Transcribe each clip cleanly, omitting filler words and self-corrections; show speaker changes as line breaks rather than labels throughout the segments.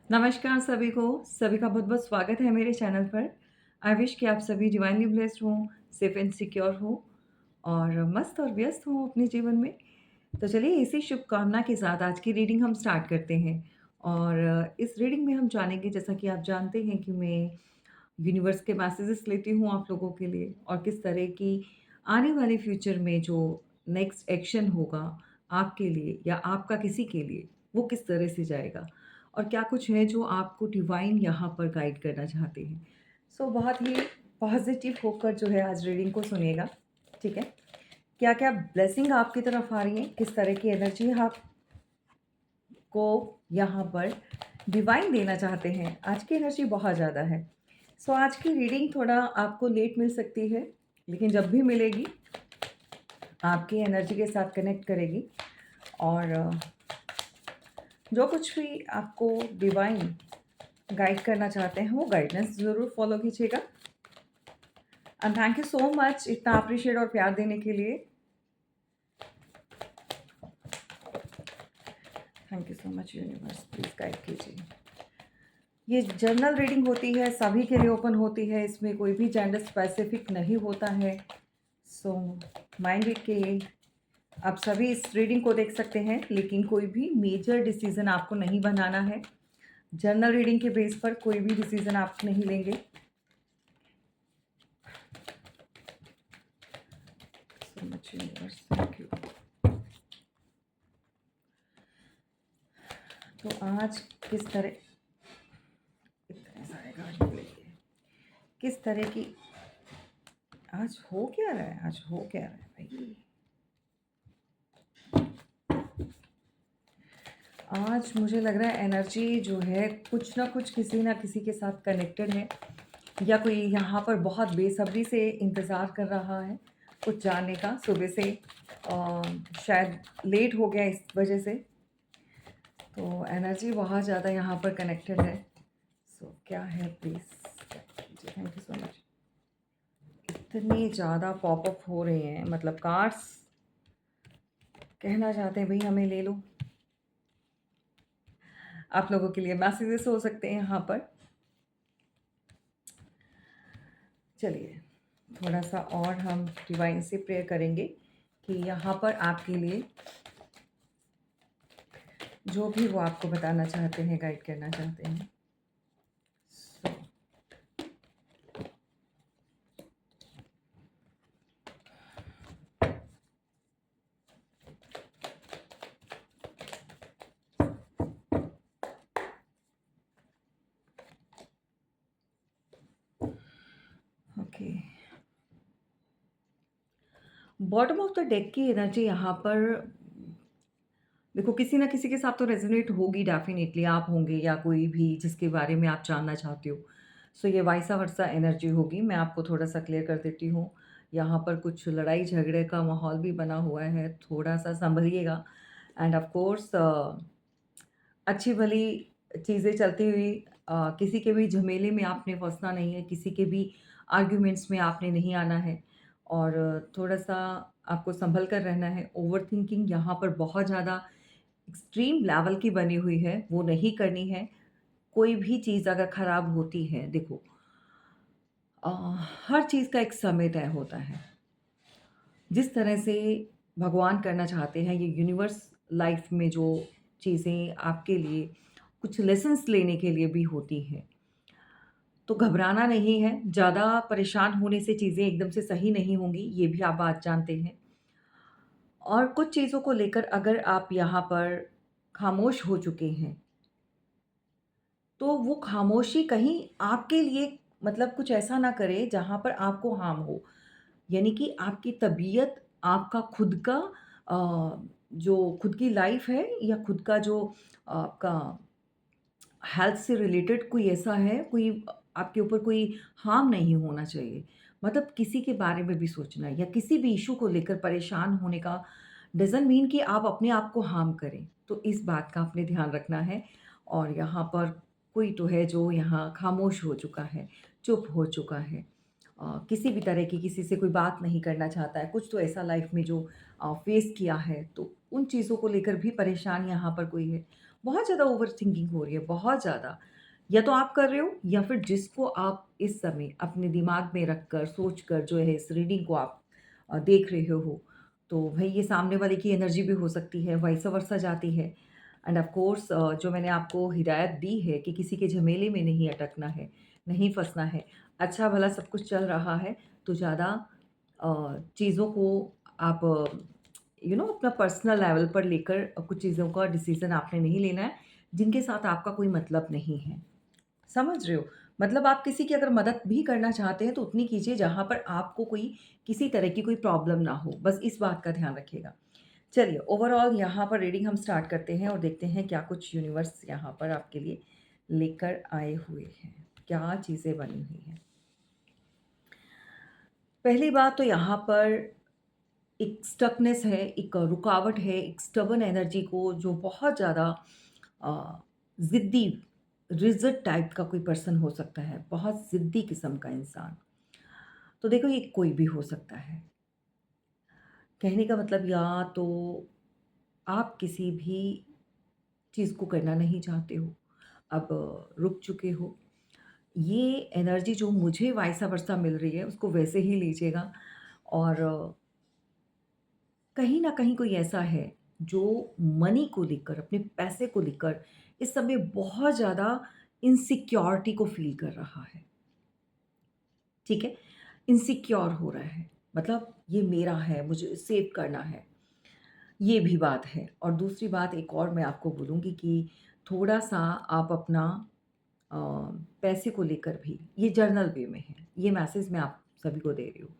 नमस्कार सभी का बहुत-बहुत स्वागत है मेरे चैनल पर। आई विश कि आप सभी डिवाइनली ब्लेस्ड हों, सेफ एंड सिक्योर हों और मस्त और व्यस्त हों अपने जीवन में। तो चलिए इसी शुभकामना के साथ आज की रीडिंग हम स्टार्ट करते हैं और इस रीडिंग में हम जानेंगे जैसा कि आप जानते हैं कि मैं यूनिवर्स के मैसेजेस लेती हूँ आप लोगों के लिए और किस तरह की आने वाले फ्यूचर में जो नेक्स्ट एक्शन होगा आपके लिए या आपका किसी के लिए, वो किस तरह से जाएगा और क्या कुछ है जो आपको डिवाइन यहाँ पर गाइड करना चाहते हैं। सो बहुत ही पॉजिटिव होकर जो है आज रीडिंग को सुनिएगा, ठीक है? क्या-क्या ब्लेसिंग आपकी तरफ आ रही है, किस तरह की एनर्जी आपको यहाँ पर डिवाइन देना चाहते हैं। आज की एनर्जी बहुत ज़्यादा है। सो आज की रीडिंग थोड़ा आपको लेट मिल सकती है, लेकिन जब भी मिलेगी आपकी एनर्जी के साथ कनेक्ट करेगी और जो कुछ भी आपको डिवाइन गाइड करना चाहते हैं, वो गाइडेंस ज़रूर फ़ॉलो कीजिएगा। And thank you so much इतना अप्रिशिएट और प्यार देने के लिए। Thank you so much universe, please guide कीजिए। ये जर्नल रीडिंग होती है, सभी के लिए ओपन होती है, इसमें कोई भी जेंडर स्पेसिफिक नहीं होता है। सो माइंड इट कि आप सभी इस रीडिंग को देख सकते हैं, लेकिन कोई भी मेजर डिसीज़न आपको नहीं बनाना है। जर्नल रीडिंग के बेस पर कोई भी डिसीज़न आप नहीं लेंगे। So much universe, thank you. तो आज किस तरह इतने सारे कार्ड मिलेंगे, किस तरह की आज हो क्या रहा है, आज हो क्या रहा है भाई? आज मुझे लग रहा है एनर्जी जो है कुछ ना कुछ किसी ना किसी के साथ कनेक्टेड है या कोई यहाँ पर बहुत बेसब्री से इंतज़ार कर रहा है कुछ जानने का सुबह से। शायद लेट हो गया इस वजह से, तो एनर्जी बहुत ज़्यादा यहाँ पर कनेक्टेड है। सो क्या है प्लीज़ कीजिए, थैंक यू सो मच। इतने ज़्यादा पॉपअप हो रहे हैं, मतलब कार्ड्स कहना चाहते हैं भाई हमें ले लो। आप लोगों के लिए मैसेजेस हो सकते हैं यहाँ पर। चलिए थोड़ा सा और हम डिवाइन से प्रेयर करेंगे कि यहाँ पर आपके लिए जो भी वो आपको बताना चाहते हैं, गाइड करना चाहते हैं। So okay, bottom of the deck की एनर्जी यहाँ पर देखो किसी ना किसी के साथ तो रेजोनेट होगी डेफिनेटली, आप होंगे या कोई भी जिसके बारे में आप जानना चाहते हो। सो ये वाइसा वर्सा एनर्जी होगी। मैं आपको थोड़ा सा क्लियर कर देती हूँ। यहाँ पर कुछ लड़ाई झगड़े का माहौल भी बना हुआ है, थोड़ा सा संभलिएगा। एंड ऑफ कोर्स अच्छी भली चीज़ें चलती हुई, किसी के भी झमेले में आपने फंसना नहीं है, किसी के भी आर्ग्यूमेंट्स में आपने नहीं आना है और थोड़ा-सा आपको सँभल कर रहना है। ओवरथिंकिंग यहाँ पर बहुत ज़्यादा एक्सट्रीम लेवल की बनी हुई है, वो नहीं करनी है। कोई भी चीज़ अगर खराब होती है, देखो अ, हर चीज़ का एक समय तय होता है। जिस तरह से भगवान करना चाहते हैं, ये यूनिवर्स लाइफ में जो चीज़ें आपके लिए कुछ लेसन्स लेने के लिए भी होती हैं। तो घबराना नहीं है, ज़्यादा परेशान होने से चीज़ें एकदम से सही नहीं होंगी, ये भी आप बात जानते हैं। और कुछ चीज़ों को लेकर अगर आप यहाँ पर खामोश हो चुके हैं, तो वो खामोशी कहीं आपके लिए मतलब कुछ ऐसा ना करे जहाँ पर आपको हार्म हो। यानी कि आपकी तबीयत, आपका खुद का जो खुद की लाइफ़ है या खुद का जो आपका हेल्थ से रिलेटेड कोई ऐसा है, कोई आपके ऊपर कोई हार्म नहीं होना चाहिए। मतलब किसी के बारे में भी सोचना या किसी भी इश्यू को लेकर परेशान होने का डज़न्ट मीन कि आप अपने आप को हार्म करें। तो इस बात का आपने ध्यान रखना है और यहाँ पर कोई तो है जो यहाँ खामोश हो चुका है, चुप हो चुका है। किसी भी तरह की किसी से कोई बात नहीं करना चाहता है, कुछ तो ऐसा लाइफ़ में जो फ़ेस किया है, तो उन चीज़ों को लेकर भी परेशान यहाँ पर कोई है। बहुत ज़्यादा ओवरथिंकिंग हो रही है, बहुत ज़्यादा। या तो आप कर रहे हो या फिर जिसको आप इस समय अपने दिमाग में रखकर, सोचकर जो है इस रीडिंग को आप देख रहे हो, तो भई ये सामने वाले की एनर्जी भी हो सकती है, वाइस वर्सा जाती है। एंड ऑफ कोर्स जो मैंने आपको हिदायत दी है कि किसी के झमेले में नहीं अटकना है, नहीं फँसना है। अच्छा-भला सब कुछ चल रहा है, तो ज़्यादा चीज़ों को आप अपना पर्सनल लेवल पर लेकर कुछ चीज़ों का डिसीज़न आपने नहीं लेना है, जिनके साथ आपका कोई मतलब नहीं है। समझ रहे हो? मतलब आप किसी की अगर मदद भी करना चाहते हैं तो उतनी कीजिए जहाँ पर आपको कोई किसी तरह की कोई प्रॉब्लम ना हो। बस इस बात का ध्यान रखिएगा। चलिए ओवरऑल यहाँ पर रीडिंग हम स्टार्ट करते हैं और देखते हैं क्या कुछ यूनिवर्स यहाँ पर आपके लिए लेकर आए हुए हैं। क्या चीज़ें बनी हुई हैं। पहली बात तो यहाँ पर एक स्टकनेस है, एक रुकावट है, एक स्टबर्न एनर्जी को जो बहुत ज़्यादा ज़िद्दी, रिजिड टाइप का कोई पर्सन हो सकता है, बहुत ज़िद्दी किस्म का इंसान। तो देखो ये कोई भी हो सकता है। कहने का मतलब या तो आप किसी भी चीज़ को करना नहीं चाहते हो, अब रुक चुके हो। ये एनर्जी जो मुझे वाइसा वर्सा मिल रही है उसको वैसे ही लीजिएगा और कहीं न कहीं कोई ऐसा है जो मनी को लेकर, अपने पैसे को लेकर इस समय बहुत ज़्यादा इनसिक्योरिटी को फ़ील कर रहा है, ठीक है? इनसिक्योर हो रहा है, मतलब ये मेरा है, मुझे सेव करना है, ये भी बात है। और दूसरी बात एक और मैं आपको बोलूँगी कि थोड़ा-सा आप अपना अ, पैसे को लेकर भी ये जर्नल वे में है, ये मैसेज मैं आप सभी को दे रही हूँ।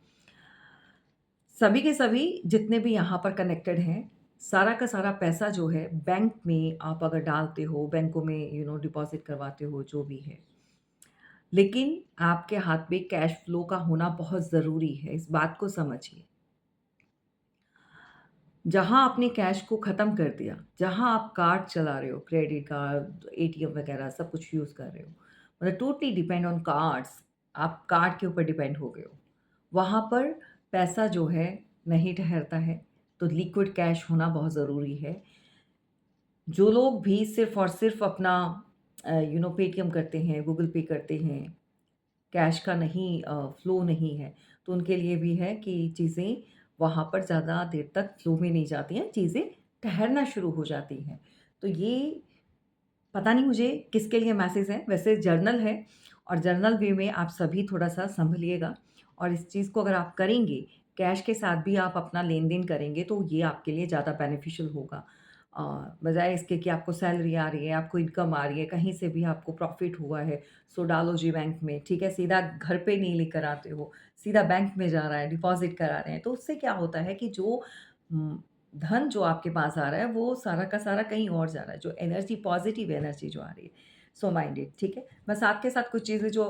सभी के सभी जितने भी यहाँ पर कनेक्टेड हैं, सारा का सारा पैसा जो है बैंक में आप अगर डालते हो, बैंकों में डिपॉज़िट करवाते हो, जो भी है। लेकिन आपके हाथ में कैश फ्लो का होना बहुत ज़रूरी है, इस बात को समझिए। जहाँ आपने कैश को ख़त्म कर दिया, जहाँ आप कार्ड चला रहे हो, क्रेडिट कार्ड, एटीएम वग़ैरह सब कुछ यूज़ कर रहे हो, मतलब टोटली डिपेंड ऑन कार्ड्स, आप कार्ड के ऊपर डिपेंड हो गए हो। वहाँ पर पैसा जो है नहीं ठहरता है, तो लिक्विड कैश होना बहुत ज़रूरी है। जो लोग भी सिर्फ़ और सिर्फ़ अपना पेटीएम करते हैं, गूगल पे करते हैं, कैश का नहीं फ्लो नहीं है, तो उनके लिए भी है कि चीज़ें वहाँ पर ज़्यादा देर तक फ्लो में नहीं जाती हैं, चीज़ें ठहरना शुरू हो जाती हैं। तो ये पता नहीं मुझे किसके लिए मैसेज है, वैसे जर्नल है और जर्नल वे में आप सभी थोड़ा-सा सँभलिएगा और इस चीज़ को अगर आप करेंगे, कैश के साथ भी आप अपना लेन-देन करेंगे, तो ये आपके लिए ज़्यादा बेनिफिशियल होगा। अ, बजाए इसके कि आपको सैलरी आ रही है, आपको इनकम आ रही है, कहीं से भी आपको प्रॉफ़िट हुआ है, सो डालो जी बैंक में, ठीक है? सीधा घर पे नहीं लेकर आते हो, सीधा बैंक में जा रहा है, डिपॉज़िट करा रहे हैं, तो उससे क्या होता है कि जो उम, धन जो आपके पास आ रहा है, वो सारा का सारा कहीं और जा रहा है, जो एनर्जी पॉज़िटिव एनर्जी जो आ रही है, सो माइंडेड, ठीक है? बस आपके साथ कुछ चीज़ें जो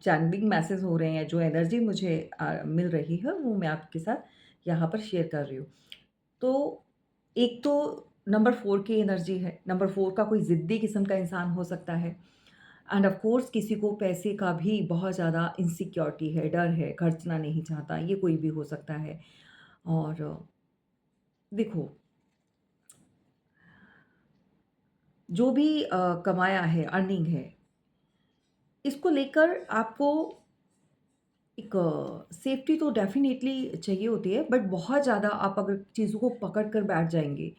चैनलिंग मैसेज हो रहे हैं, जो एनर्जी मुझे मिल रही है, वो मैं आपके साथ यहाँ पर शेयर कर रही हूँ। तो एक तो नंबर 4 की एनर्जी है, नंबर 4 का कोई ज़िद्दी किस्म का इंसान हो सकता है एंड ऑफ कोर्स किसी को पैसे का भी बहुत ज़्यादा इनसिक्योरिटी है, डर है, खर्चना नहीं चाहता, ये कोई भी हो सकता है। और देखो जो भी कमाया है, अर्निंग है, इसको लेकर आपको एक सेफ्टी तो डेफ़िनेटली चाहिए होती है, बट बहुत ज़्यादा आप अगर चीज़ों को पकड़ कर बैठ जाएँगे,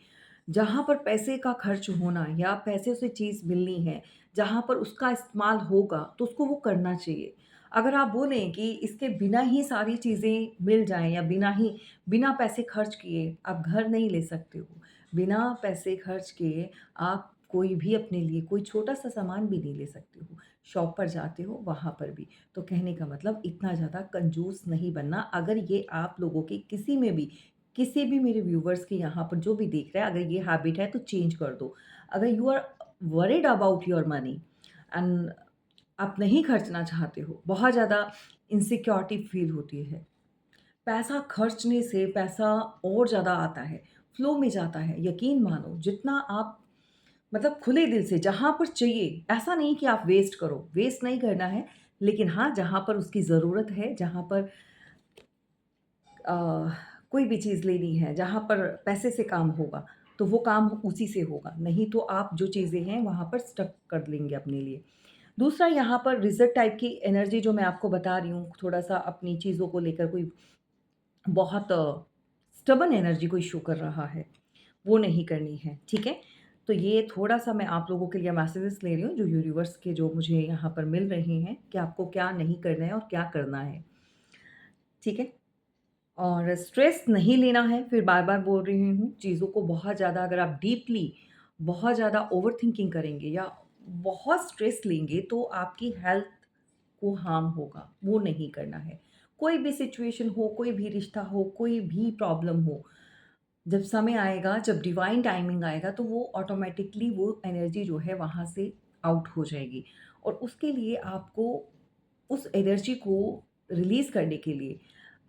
जहाँ पर पैसे का खर्च होना या पैसे से चीज़ मिलनी है, जहाँ पर उसका इस्तेमाल होगा, तो उसको वो करना चाहिए। अगर आप बोलें कि इसके बिना ही सारी चीज़ें मिल जाएँ या बिना पैसे खर्च किए आप घर नहीं ले सकते हो। बिना पैसे खर्च किए आप कोई भी अपने लिए कोई छोटा-सा सामान भी नहीं ले सकते हो। शॉप पर जाते हो, वहाँ पर भी। तो कहने का मतलब इतना ज़्यादा कंजूस नहीं बनना। अगर ये आप लोगों के किसी में भी, किसी भी मेरे व्यूअर्स के यहाँ पर जो भी देख रहा है, अगर ये हैबिट है तो चेंज कर दो। अगर you are worried about your money and आप नहीं खर्चना चाहते हो, बहुत ज़्यादा इनसिक्योरिटी फ़ील होती है। पैसा खर्चने से पैसा और ज़्यादा आता है, फ्लो में जाता है। यकीन मानो जितना आप मतलब खुले दिल से जहाँ पर चाहिए, ऐसा नहीं कि आप वेस्ट करो, वेस्ट नहीं करना है, लेकिन हाँ, जहाँ पर उसकी ज़रूरत है, जहाँ पर अ, कोई भी चीज़ लेनी है, जहाँ पर पैसे से काम होगा, तो वो काम उसी से होगा, नहीं तो आप जो चीज़ें हैं वहाँ पर स्टक कर लेंगे अपने लिए। दूसरा यहाँ पर रिज़र्व टाइप की एनर्जी जो मैं आपको बता रही हूँ, थोड़ा-सा अपनी चीज़ों को लेकर कोई बहुत स्टबर्न एनर्जी कोई शो कर रहा है, वो नहीं करनी है, ठीक है? तो ये थोड़ा-सा मैं आप लोगों के लिए मैसेजेस ले रही हूँ, जो यूनिवर्स के जो मुझे यहाँ पर मिल रहे हैं कि आपको क्या नहीं करना है और क्या करना है, ठीक है? और स्ट्रेस नहीं लेना है, फिर बार-बार बोल रही हूँ, चीज़ों को बहुत ज़्यादा अगर आप डीपली बहुत ज़्यादा ओवरथिंकिंग करेंगे या बहुत स्ट्रेस लेंगे, तो आपकी हेल्थ को हार्म होगा, वो नहीं करना है। कोई भी सिचुएशन हो, कोई भी रिश्ता हो, कोई भी प्रॉब्लम हो, जब समय आएगा, जब डिवाइन टाइमिंग आएगा, तो वो ऑटोमैटिकली वो एनर्जी जो है वहाँ से आउट हो जाएगी और उसके लिए आपको उस एनर्जी को रिलीज़ करने के लिए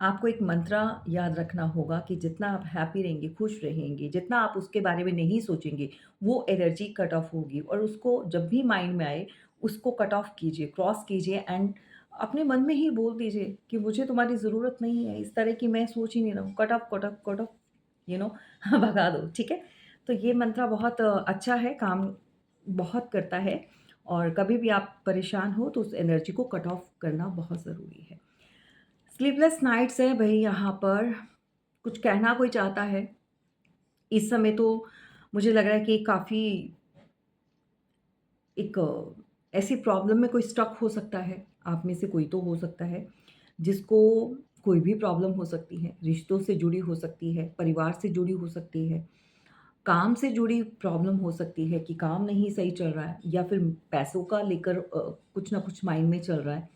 आपको एक मंत्रा याद रखना होगा कि जितना आप हैप्पी रहेंगे, खुश रहेंगे, जितना आप उसके बारे में नहीं सोचेंगे, वो एनर्जी कट ऑफ होगी और उसको जब भी माइंड में आए, उसको कट ऑफ कीजिए, क्रॉस कीजिए एंड अपने मन में ही बोल दीजिए कि मुझे तुम्हारी ज़रूरत नहीं है, इस तरह की मैं सोच ही नहीं रहा हूँ, cut off, cut off, cut off, you know भगा दो, ठीक है? तो ये मंत्र बहुत अच्छा है, काम बहुत करता है और कभी भी आप परेशान हो तो उस एनर्जी को कट ऑफ करना बहुत ज़रूरी है। स्लीपलेस नाइट्स है भई यहाँ पर, कुछ कहना कोई चाहता है, इस समय तो मुझे लग रहा है कि काफ़ी एक ऐसी प्रॉब्लम में कोई स्टक हो सकता है, आप में से कोई तो हो सकता है, जिसको कोई भी प्रॉब्लम हो सकती है, रिश्तों से जुड़ी हो सकती है, परिवार से जुड़ी हो सकती है, काम से जुड़ी प्रॉब्लम हो सकती है कि काम नहीं सही चल रहा है या फिर पैसों का लेकर कुछ ना कुछ माइंड में चल रहा है।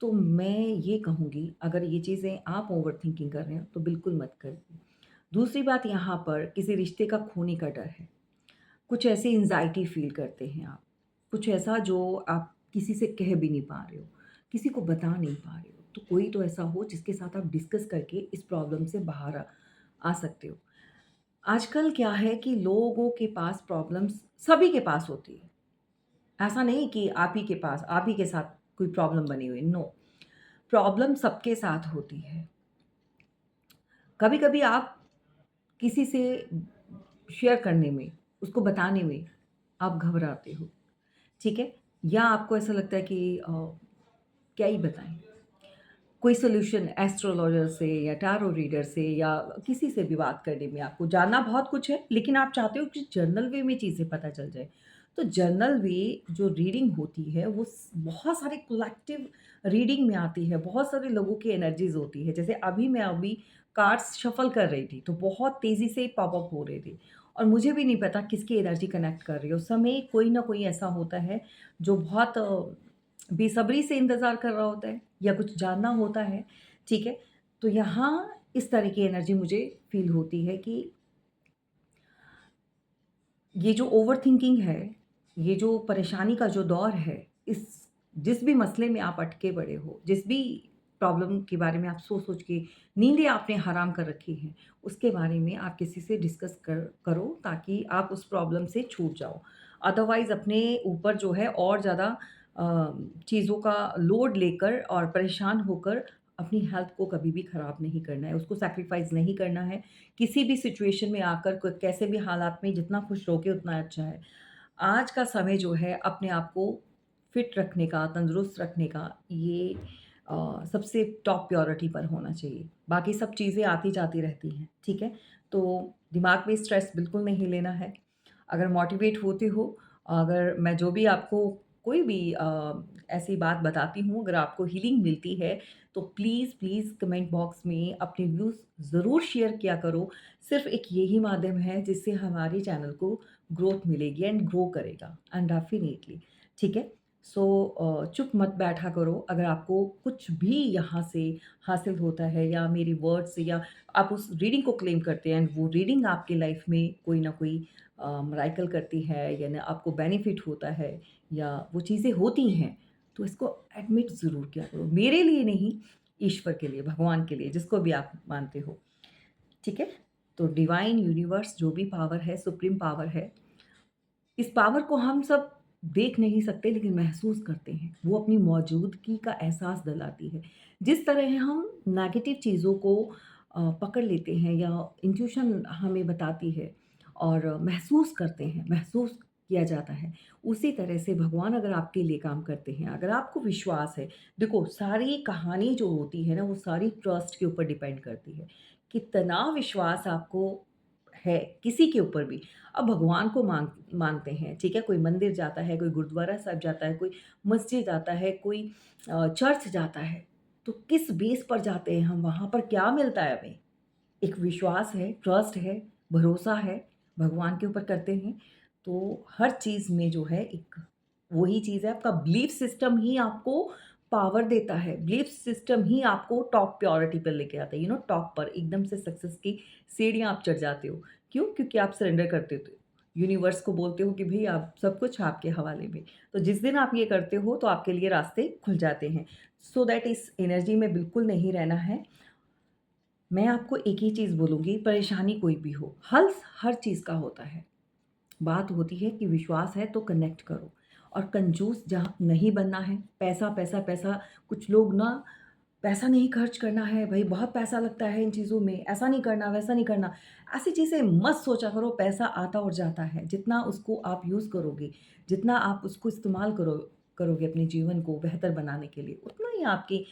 तो मैं ये कहूँगी अगर ये चीज़ें आप ओवरथिंकिंग कर रहे हो तो बिल्कुल मत करिए। दूसरी बात यहाँ पर किसी रिश्ते का खोने का डर है। कुछ ऐसी एंग्ज़ायटी फ़ील करते हैं आप। कुछ ऐसा जो आप किसी से कह भी नहीं पा रहे हो, किसी को बता नहीं पा रहे हो। तो कोई तो ऐसा हो जिसके साथ आप डिस्कस करके इस प्रॉब्लम से बाहर आ सकते हो। आजकल क्या है कि लोगों के पास प्रॉब्लम्स सभी के पास होती है। ऐसा नहीं कि आप ही के साथ कोई प्रॉब्लम बनी हुई है, नो। प्रॉब्लम सबके साथ होती है। कभी-कभी आप किसी से शेयर करने में, उसको बताने में आप घबराते हो, ठीक है? या आपको ऐसा लगता है कि क्या ही बताएँ? कोई सॉल्यूशन एस्ट्रोलॉजर से या टैरो रीडर से या किसी से भी बात करने में आपको जानना बहुत कुछ है, लेकिन आप चाहते हो कि जर्नल वे में चीज़ें पता चल जाए। तो जर्नल वे जो रीडिंग होती है वो बहुत सारे कलेक्टिव रीडिंग में आती है, बहुत सारे लोगों की एनर्जीज होती है। जैसे मैं अभी कार्ड्स शफल कर रही थी तो बहुत तेज़ी से पॉप अप हो रहे थे और मुझे भी नहीं पता किसकी एनर्जी कनेक्ट कर रही है। उस समय कोई ना कोई ऐसा होता है जो बहुत बेसब्री से इंतज़ार कर रहा होता है या कुछ जानना होता है, ठीक है? तो यहाँ इस तरह की एनर्जी मुझे फ़ील होती है कि ये जो ओवरथिंकिंग है, ये जो परेशानी का जो दौर है, इस जिस भी मसले में आप अटके पड़े हो, जिस भी प्रॉब्लम के बारे में आप सोच-सोच के नींदें आपने हराम कर रखी हैं, उसके बारे में आप किसी से डिस्कस करो ताकि आप उस प्रॉब्लम से छूट जाओ। अदरवाइज़ अपने ऊपर जो है और ज़्यादा अ, चीज़ों का लोड लेकर और परेशान होकर अपनी हेल्थ को कभी भी खराब नहीं करना है, उसको सैक्रिफ़ाइस नहीं करना है। किसी भी सिचुएशन में आकर क कैसे भी हालात में जितना खुश रहोगे उतना अच्छा है। आज का समय जो है अपने आप को फिट रखने का, तंदुरुस्त रखने का ये सबसे टॉप प्रायोरिटी पर होना चाहिए। बाकी सब चीज़ें आती-जाती रहती हैं, ठीक है? तो दिमाग में स्ट्रेस बिल्कुल नहीं लेना है। अगर मोटिवेट होते हो, अगर मैं जो भी आपको कोई भी ऐसी बात बताती हूँ, अगर आपको हीलिंग मिलती है, तो प्लीज़ कमेंट बॉक्स में अपने व्यूज़ ज़रूर शेयर किया करो। सिर्फ़ एक यही माध्यम है जिससे हमारे चैनल को ग्रोथ मिलेगी एंड ग्रो करेगा एंड डेफ़िनिटली, ठीक है? सो चुप मत बैठा करो, अगर आपको कुछ भी यहाँ से हासिल होता है या मेरे वर्ड से या आप उस रीडिंग को क्लेम करते हैं एंड वो रीडिंग आपकी लाइफ़ में कोई ना कोई मिरेकल करती है या ना आपको बेनिफिट होता है या वो चीज़ें होती हैं, तो इसको एडमिट ज़रूर किया करो। मेरे लिए नहीं, ईश्वर के लिए, भगवान के लिए, जिसको भी आप मानते हो, ठीक है? तो डिवाइन यूनिवर्स जो भी पावर है, सुप्रीम पावर है, इस पावर को हम सब देख नहीं सकते लेकिन महसूस करते हैं। वो अपनी मौजूदगी का एहसास दिलाती है। जिस तरह हम नेगेटिव चीज़ों को पकड़ लेते हैं या इंट्यूशन हमें बताती है, और महसूस करते हैं, महसूस किया जाता है। उसी तरह से भगवान अगर आपके लिए काम करते हैं, अगर आपको विश्वास है, देखो सारी कहानी जो होती है ना वो सारी ट्रस्ट के ऊपर डिपेंड करती है। कितना विश्वास आपको है किसी के ऊपर भी। अब भगवान को मानते हैं, ठीक है? कोई मंदिर जाता है, कोई गुरुद्वारा साहिब जाता है, कोई मस्जिद जाता है, कोई चर्च जाता है। तो किस बेस पर जाते हैं हम? वहाँ पर क्या मिलता है हमें? एक विश्वास है, ट्रस्ट है, भरोसा है, भगवान के ऊपर करते हैं, तो हर चीज़ में जो है एक वही चीज़ है, आपका बिलीफ सिस्टम ही आपको पावर देता है। बिलीफ सिस्टम ही आपको टॉप प्रायोरिटी पर लेके आता है, टॉप पर एकदम से सक्सेस की सीढ़ियाँ आप चढ़ जाते हो। क्यों? क्योंकि आप सरेंडर करते हो। यूनिवर्स को बोलते हो कि भई आप सब कुछ आपके हवाले में। तो जिस दिन आप ये करते हो तो आपके लिए रास्ते खुल जाते हैं। सो दैट इस एनर्जी में बिल्कुल नहीं रहना है। मैं आपको एक ही चीज़ बोलूँगी, परेशानी कोई भी हो, हल हर चीज़ का होता है। बात होती है कि विश्वास है तो कनेक्ट करो और कंजूस जहाँ नहीं बनना है, पैसा, पैसा, पैसा कुछ लोग ना पैसा नहीं खर्च करना है, भई बहुत पैसा लगता है इन चीज़ों में, ऐसा नहीं करना, वैसा नहीं करना। ऐसी चीज़ें मत सोचा करो, पैसा आता और जाता है। जितना उसको आप यूज़ करोगे, जितना आप उसको इस्तेमाल करोगे अपने जीवन को बेहतर बनाने के लिए, उतना ही आपकी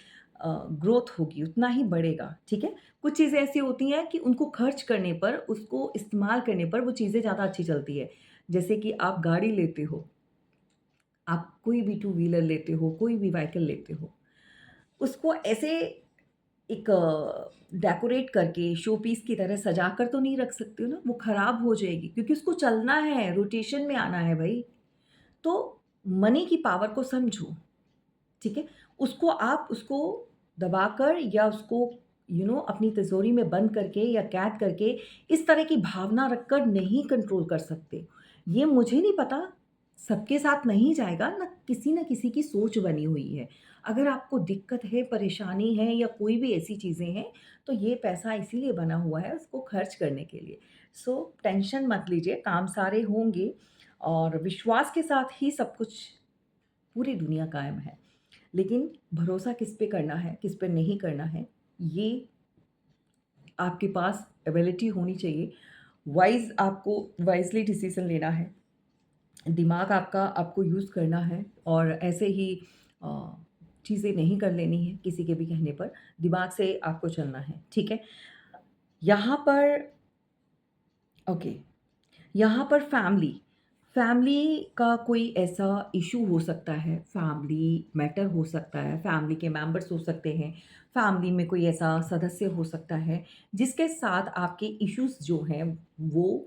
ग्रोथ होगी, उतना ही बढ़ेगा, ठीक है? कुछ चीज़ें ऐसी होती हैं कि उनको खर्च करने पर, उसको इस्तेमाल करने पर वो चीज़ें ज़्यादा अच्छी चलती है। जैसे कि आप गाड़ी लेते हो, आप कोई भी टू व्हीलर लेते हो, कोई भी व्हीकल लेते हो, उसको ऐसे एक डेकोरेट करके शो पीस की तरह सजा कर तो नहीं रख सकते हो ना, वो खराब हो जाएगी क्योंकि उसको चलना है, रोटेशन में आना है भई। तो मनी की पावर को समझो। ठीक है? उसको दबाकर या उसको अपनी तिजोरी में बंद करके या कैद करके इस तरह की भावना रखकर नहीं कंट्रोल कर सकते। ये मुझे नहीं पता, सबके साथ नहीं जाएगा, ना किसी की सोच बनी हुई है। अगर आपको दिक्कत है, परेशानी है या कोई भी ऐसी चीज़ें हैं, तो ये पैसा इसीलिए बना हुआ है उसको खर्च करने के लिए। सो टेंशन मत लीजिए, काम सारे होंगे और विश्वास के साथ ही सब कुछ पूरी दुनिया कायम है। लेकिन भरोसा किस पे करना है, किस पे नहीं करना है, ये आपके पास एबिलिटी होनी चाहिए। आपको वाइज़ली डिसीज़न लेना है। दिमाग आपको यूज़ करना है और ऐसे ही अ, चीज़ें नहीं कर लेनी है किसी के भी कहने पर। दिमाग से आपको चलना है, ठीक है? यहाँ पर ओके। यहाँ पर फैमिली का कोई ऐसा इश्यू हो सकता है, फैमिली मैटर हो सकता है, फैमिली के मेंबर्स हो सकते हैं, फैमिली में कोई ऐसा सदस्य हो सकता है, जिसके साथ आपके इश्यूज़ जो हैं वो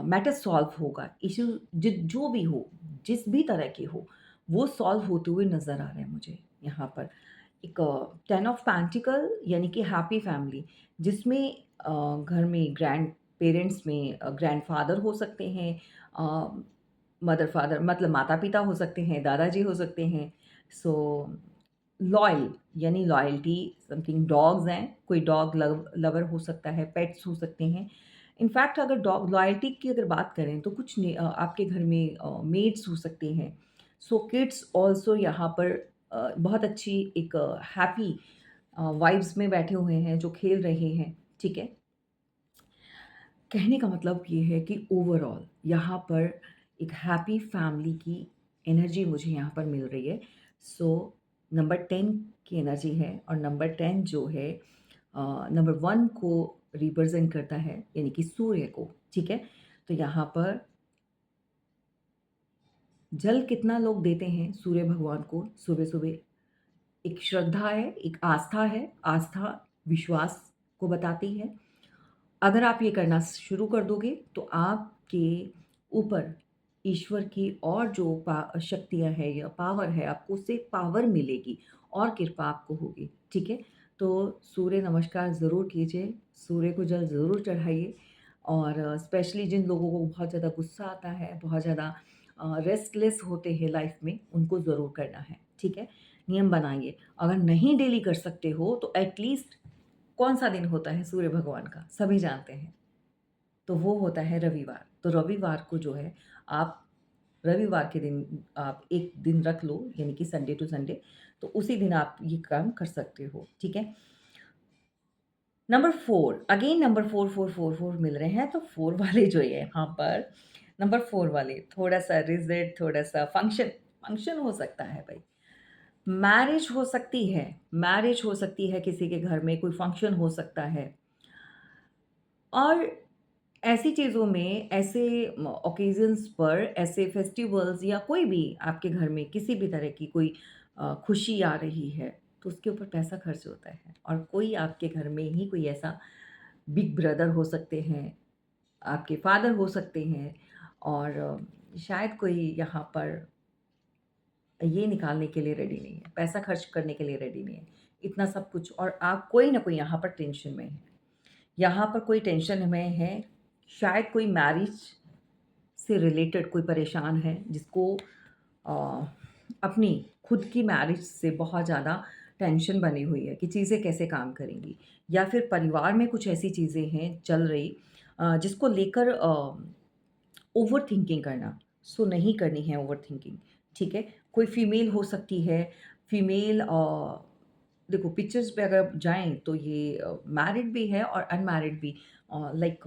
मैटर सॉल्व होगा। इश्यू जो भी हो, जिस भी तरह के हो, वो सॉल्व होते हुए नज़र आ रहे हैं मुझे यहाँ पर। एक 10 ऑफ पेंटिकल यानी कि हैप्पी फैमिली जिसमें घर में पेरेंट्स में ग्रैंडफ़ादर हो सकते हैं, अ, मदर-फ़ादर मतलब माता-पिता हो सकते हैं, दादाजी हो सकते हैं। सो लॉयल यानी लॉयल्टी समथिंग डॉग्स हैं, कोई डॉग लवर हो सकता है, पेट्स हो सकते हैं। इनफैक्ट अगर डॉग लॉयल्टी की अगर बात करें तो आपके घर में मेड्स हो सकते हैं। सो किड्स ऑल्सो यहाँ पर बहुत अच्छी एक हैप्पी वाइब्स में बैठे हुए हैं, जो खेल रहे हैं, ठीक है? कहने का मतलब ये है कि ओवरऑल यहाँ पर एक हैप्पी फैमिली की एनर्जी मुझे यहाँ पर मिल रही है। सो नंबर 10 की एनर्जी है और नंबर 10 जो है नंबर 1 को रिप्रेज़ेंट करता है यानी कि सूर्य को, ठीक है? तो यहाँ पर जल कितना लोग देते हैं सूर्य भगवान को सुबह-सुबह, एक श्रद्धा है, एक आस्था है, आस्था विश्वास को बताती है। अगर आप ये करना शुरू कर दोगे तो आपके ऊपर ईश्वर की और जो शक्तियाँ हैं या पावर है आपको उससे पावर मिलेगी और कृपा आपको होगी, ठीक है? तो सूर्य नमस्कार ज़रूर कीजिए, सूर्य को जल ज़रूर चढ़ाइए और स्पेशली जिन लोगों को बहुत ज़्यादा गुस्सा आता है, बहुत ज़्यादा रेस्टलेस होते हैं लाइफ में, उनको ज़रूर करना है, ठीक है? नियम बनाइए। अगर नहीं डेली कर सकते हो तो एट लीस्ट कौन-सा दिन होता है सूर्य भगवान का? सभी जानते हैं। तो वो होता है रविवार। तो रविवार को जो है आप रविवार के दिन आप एक दिन रख लो यानी कि संडे टू संडे, तो उसी दिन आप ये काम कर सकते हो, ठीक है? नंबर 4 अगेन नंबर 4, 4, 4, 4 मिल रहे हैं, तो 4 वाले जो है यहाँ पर नंबर 4 वाले थोड़ा-सा रिजिड, थोड़ा-सा फंक्शन फंक्शन हो सकता है भई। मैरिज हो सकती है, मैरिज हो सकती है किसी के घर में, कोई फंक्शन हो सकता है। और ऐसी चीज़ों में, ऐसे ओकेज़न्स पर, ऐसे फेस्टिवल्स या कोई भी आपके घर में किसी भी तरह की कोई खुशी आ रही है, तो उसके ऊपर पैसा खर्च होता है। और कोई आपके घर में ही कोई ऐसा बिग ब्रदर हो सकते हैं, आपके फादर हो सकते हैं और शायद कोई यहाँ पर ये निकालने के लिए रेडी नहीं है, पैसा खर्च करने के लिए रेडी नहीं है। इतना सब कुछ और आप कोई ना कोई यहाँ पर टेंशन में है। यहाँ पर कोई टेंशन में है, शायद कोई मैरिज से रिलेटेड कोई परेशान है जिसको अ, अपनी खुद की मैरिज से बहुत ज़्यादा टेंशन बनी हुई है कि चीज़ें कैसे काम करेंगी या फिर परिवार में कुछ ऐसी चीज़ें हैं चल रही जिसको लेकर ओवरथिंकिंग करना। सो नहीं करनी है ओवरथिंकिंग, ठीक है? कोई फीमेल हो सकती है, फीमेल देखो पिक्चर्स पे अगर जाएँ तो ये मैरिड भी है और अनमैरिड भी लाइक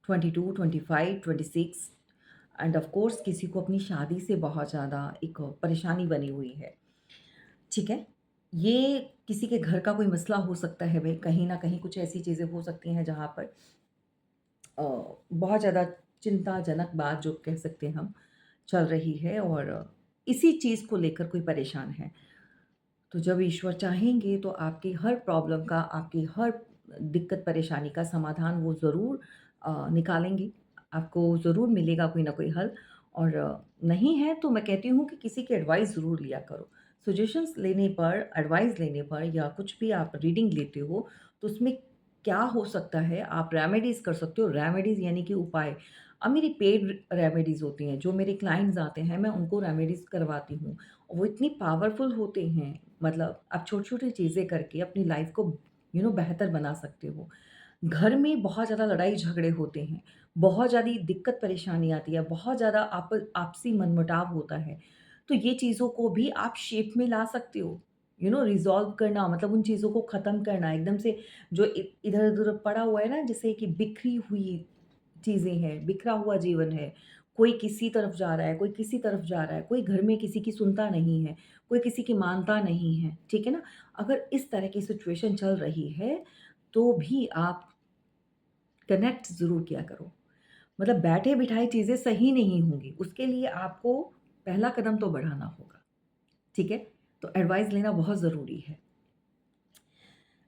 22, 25, 26 एंड ऑफ कोर्स किसी को अपनी शादी से बहुत ज़्यादा एक परेशानी बनी हुई है, ठीक है? ये किसी के घर का कोई मसला हो सकता है भई, कहीं न कहीं कुछ ऐसी चीज़ें हो सकती हैं जहाँ पर अ, बहुत ज़्यादा चिंताजनक बात जो कह सकते हैं हम, चल रही है और इसी चीज़ को लेकर कोई परेशान है। तो जब ईश्वर चाहेंगे तो आपकी हर प्रॉब्लम का, आपकी हर दिक्कत परेशानी का समाधान वो ज़रूर निकालेंगे। आपको ज़रूर मिलेगा कोई ना कोई हल और नहीं है तो मैं कहती हूँ कि किसी की एडवाइस ज़रूर लिया करो। सजेशंस लेने पर, एडवाइस लेने पर या कुछ भी आप रीडिंग लेते हो तो उसमें क्या हो सकता है आप रेमेडीज़ कर सकते हो। रेमेडीज़ यानी कि उपाय। अब मेरी पेड रेमेडीज़ होती हैं, जो मेरे क्लाइंट्स आते हैं मैं उनको रेमेडीज़ करवाती हूँ। वो इतनी पावरफुल होते हैं मतलब आप छोटी-छोटी चीज़ें करके अपनी लाइफ़ को बेहतर बना सकते हो। घर में बहुत ज़्यादा लड़ाई-झगड़े होते हैं, बहुत ज़्यादा दिक्कत परेशानी आती है, बहुत ज़्यादा आपसी मनमुटाव होता है। तो ये चीज़ों को भी आप शेप में ला सकते हो। रिज़ॉल्व करना मतलब उन चीज़ों को ख़त्म करना एकदम से जो इधर-उधर पड़ा हुआ है ना जैसे कि बिखरी हुई चीज़ें हैं, बिखरा हुआ जीवन है। कोई किसी तरफ जा रहा है, कोई किसी तरफ जा रहा है, कोई घर में किसी की सुनता नहीं है, कोई किसी की मानता नहीं है, ठीक है ना? अगर इस तरह की सिचुएशन चल रही है, तो भी आप कनेक्ट ज़रूर किया करो। मतलब बैठे-बिठाए चीज़ें सही नहीं होंगी, उसके लिए आपको पहला कदम तो बढ़ाना होगा, ठीक है? तो एडवाइस लेना बहुत ज़रूरी है।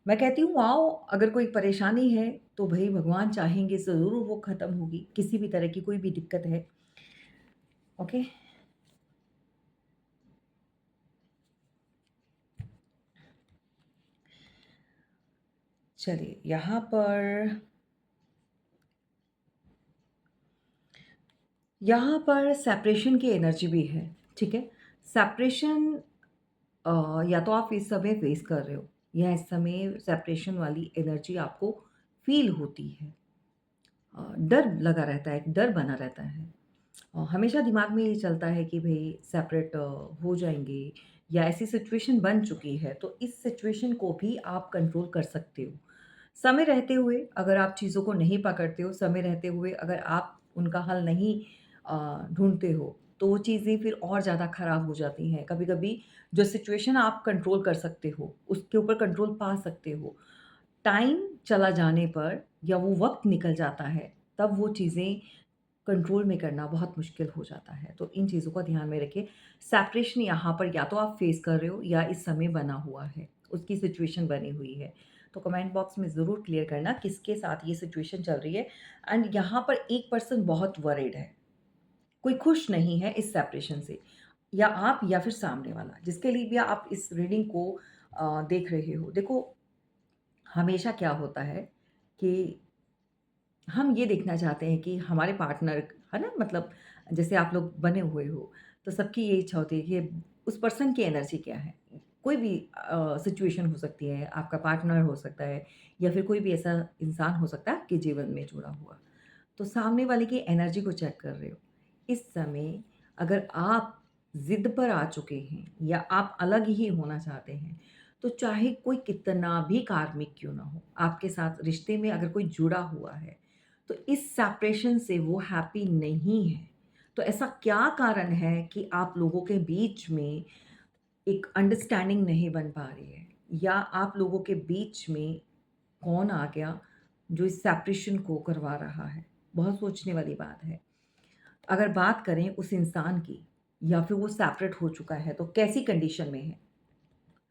मैं कहती हूँ आओ, अगर कोई परेशानी है, तो भई भगवान चाहेंगे ज़रूर वो ख़त्म होगी, किसी भी तरह की कोई भी दिक्कत है, ओके? चलिए, यहाँ पर सेपरेशन की एनर्जी भी है, ठीक है? सेपरेशन या तो आप इस समय फेस कर रहे हो या इस समय सेपरेशन वाली एनर्जी आपको फ़ील होती है। डर लगा रहता है, एक डर बना रहता है। हमेशा दिमाग में ये चलता है कि भई सेपरेट हो जाएँगे या ऐसी सिचुएशन बन चुकी है, तो इस सिचुएशन को भी आप कंट्रोल कर सकते हो। समय रहते हुए अगर आप चीज़ों को नहीं पकड़ते हो, समय रहते हुए अगर आप उनका हल नहीं ढूँढते हो, तो वो चीज़ें फिर और ज़्यादा ख़राब हो जाती हैं। कभी-कभी जो सिचुएशन आप कंट्रोल कर सकते हो, उसके ऊपर कंट्रोल पा सकते हो। टाइम चला जाने पर या वो वक़्त निकल जाता है, तब वो चीज़ें कंट्रोल में करना बहुत मुश्किल हो जाता है। तो इन चीज़ों का ध्यान में रखिए। सेपरेशन यहाँ पर या तो आप फेस कर रहे हो या इस समय बना हुआ है, उसकी सिचुएशन बनी हुई है। तो कमेंट बॉक्स में ज़रूर क्लियर करना किसके साथ ये सिचुएशन चल रही है एंड यहाँ पर एक पर्सन बहुत वरिड है, कोई खुश नहीं है इस सेपरेशन से या आप या फिर सामने वाला, जिसके लिए भी आप इस रीडिंग को देख रहे हो। देखो, हमेशा क्या होता है कि हम ये देखना चाहते हैं कि हमारे पार्टनर है ना मतलब जैसे आप लोग बने हुए हो तो सबकी ये इच्छा होती है कि उस पर्सन की एनर्जी क्या है। कोई भी सिचुएशन हो सकती है, आपका पार्टनर हो सकता है या फिर कोई भी ऐसा इंसान हो सकता है आपके जीवन में जुड़ा हुआ। तो सामने वाले की एनर्जी को चेक कर रहे हो। इस समय अगर आप ज़िद पर आ चुके हैं या आप अलग ही होना चाहते हैं, तो चाहे कोई कितना भी कार्मिक क्यों ना हो, आपके साथ रिश्ते में अगर कोई जुड़ा हुआ है, तो इस सेपरेशन से वो हैप्पी नहीं है। तो ऐसा क्या कारण है कि आप लोगों के बीच में एक अंडरस्टैंडिंग नहीं बन पा रही है? या आप लोगों के बीच में कौन आ गया जो इस सेपरेशन को करवा रहा है? बहुत सोचने वाली बात है। अगर बात करें उस इंसान की या फिर वो सेपरेट हो चुका है तो कैसी कंडीशन में है?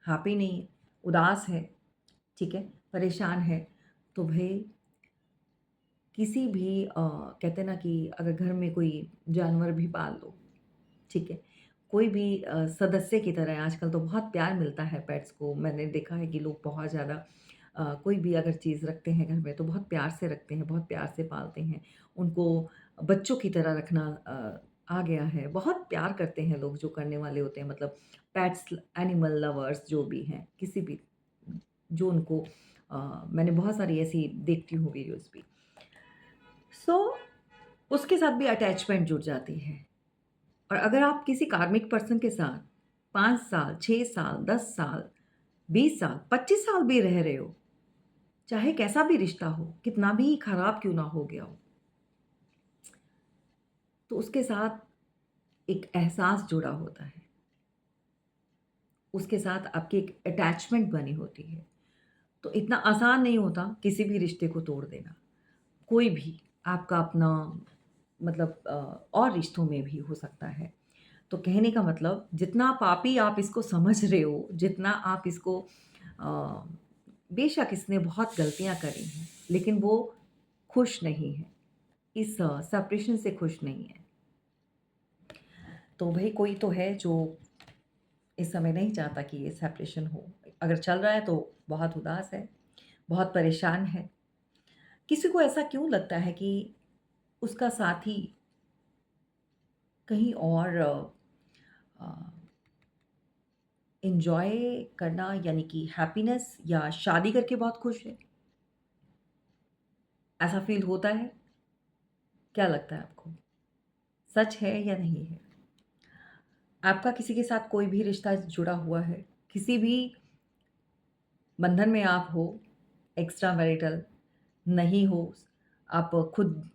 हैप्पी नहीं है, उदास है, ठीक है, परेशान है, तो भई किसी भी कहते हैं ना कि अगर घर में कोई जानवर भी पाल लो, ठीक है, कोई भी सदस्य की तरह आजकल तो बहुत प्यार मिलता है पेट्स को। मैंने देखा है कि लोग बहुत ज़्यादा कोई भी अगर चीज़ रखते हैं घर में तो बहुत प्यार से रखते हैं, बहुत प्यार से पालते हैं। उनको बच्चों की तरह रखना आ गया है। बहुत प्यार करते हैं लोग जो करने वाले होते हैं मतलब पेट्स एनिमल लवर्स जो भी हैं, किसी भी जो उनको मैंने बहुत सारी ऐसी देखती हूँ वीडियोज़ भी। सो उसके साथ भी अटैचमेंट जुड़ जाती है। और अगर आप किसी कार्मिक पर्सन के साथ 5 साल, 6 साल, 10 साल, 20 साल, 25 साल भी रह रहे हो, चाहे कैसा भी रिश्ता हो, कितना भी खराब क्यों ना हो गया हो, तो उसके साथ एक एहसास जुड़ा होता है। उसके साथ आपकी एक अटैचमेंट बनी होती है। तो इतना आसान नहीं होता किसी भी रिश्ते को तोड़ देना। कोई भी आपका अपना मतलब और रिश्तों में भी हो सकता है। तो कहने का मतलब जितना पापी आप इसको समझ रहे हो, जितना आप इसको अ, बेशक इसने बहुत गलतियाँ करी हैं, लेकिन वो खुश नहीं है। इस सेपरेशन से खुश नहीं है। तो भई कोई तो है जो इस समय नहीं चाहता कि ये सेपरेशन हो। अगर चल रहा है तो बहुत उदास है, बहुत परेशान है। किसी को ऐसा क्यों लगता है कि उसका साथी कहीं और अ एन्जॉय करना यानी कि हैप्पीनेस या शादी करके बहुत खुश है? ऐसा फ़ील होता है? क्या लगता है आपको? सच है या नहीं है? आपका किसी के साथ कोई भी रिश्ता जुड़ा हुआ है? किसी भी बंधन में आप हो, एक्स्ट्रा मैरिटल नहीं हो, आप खुद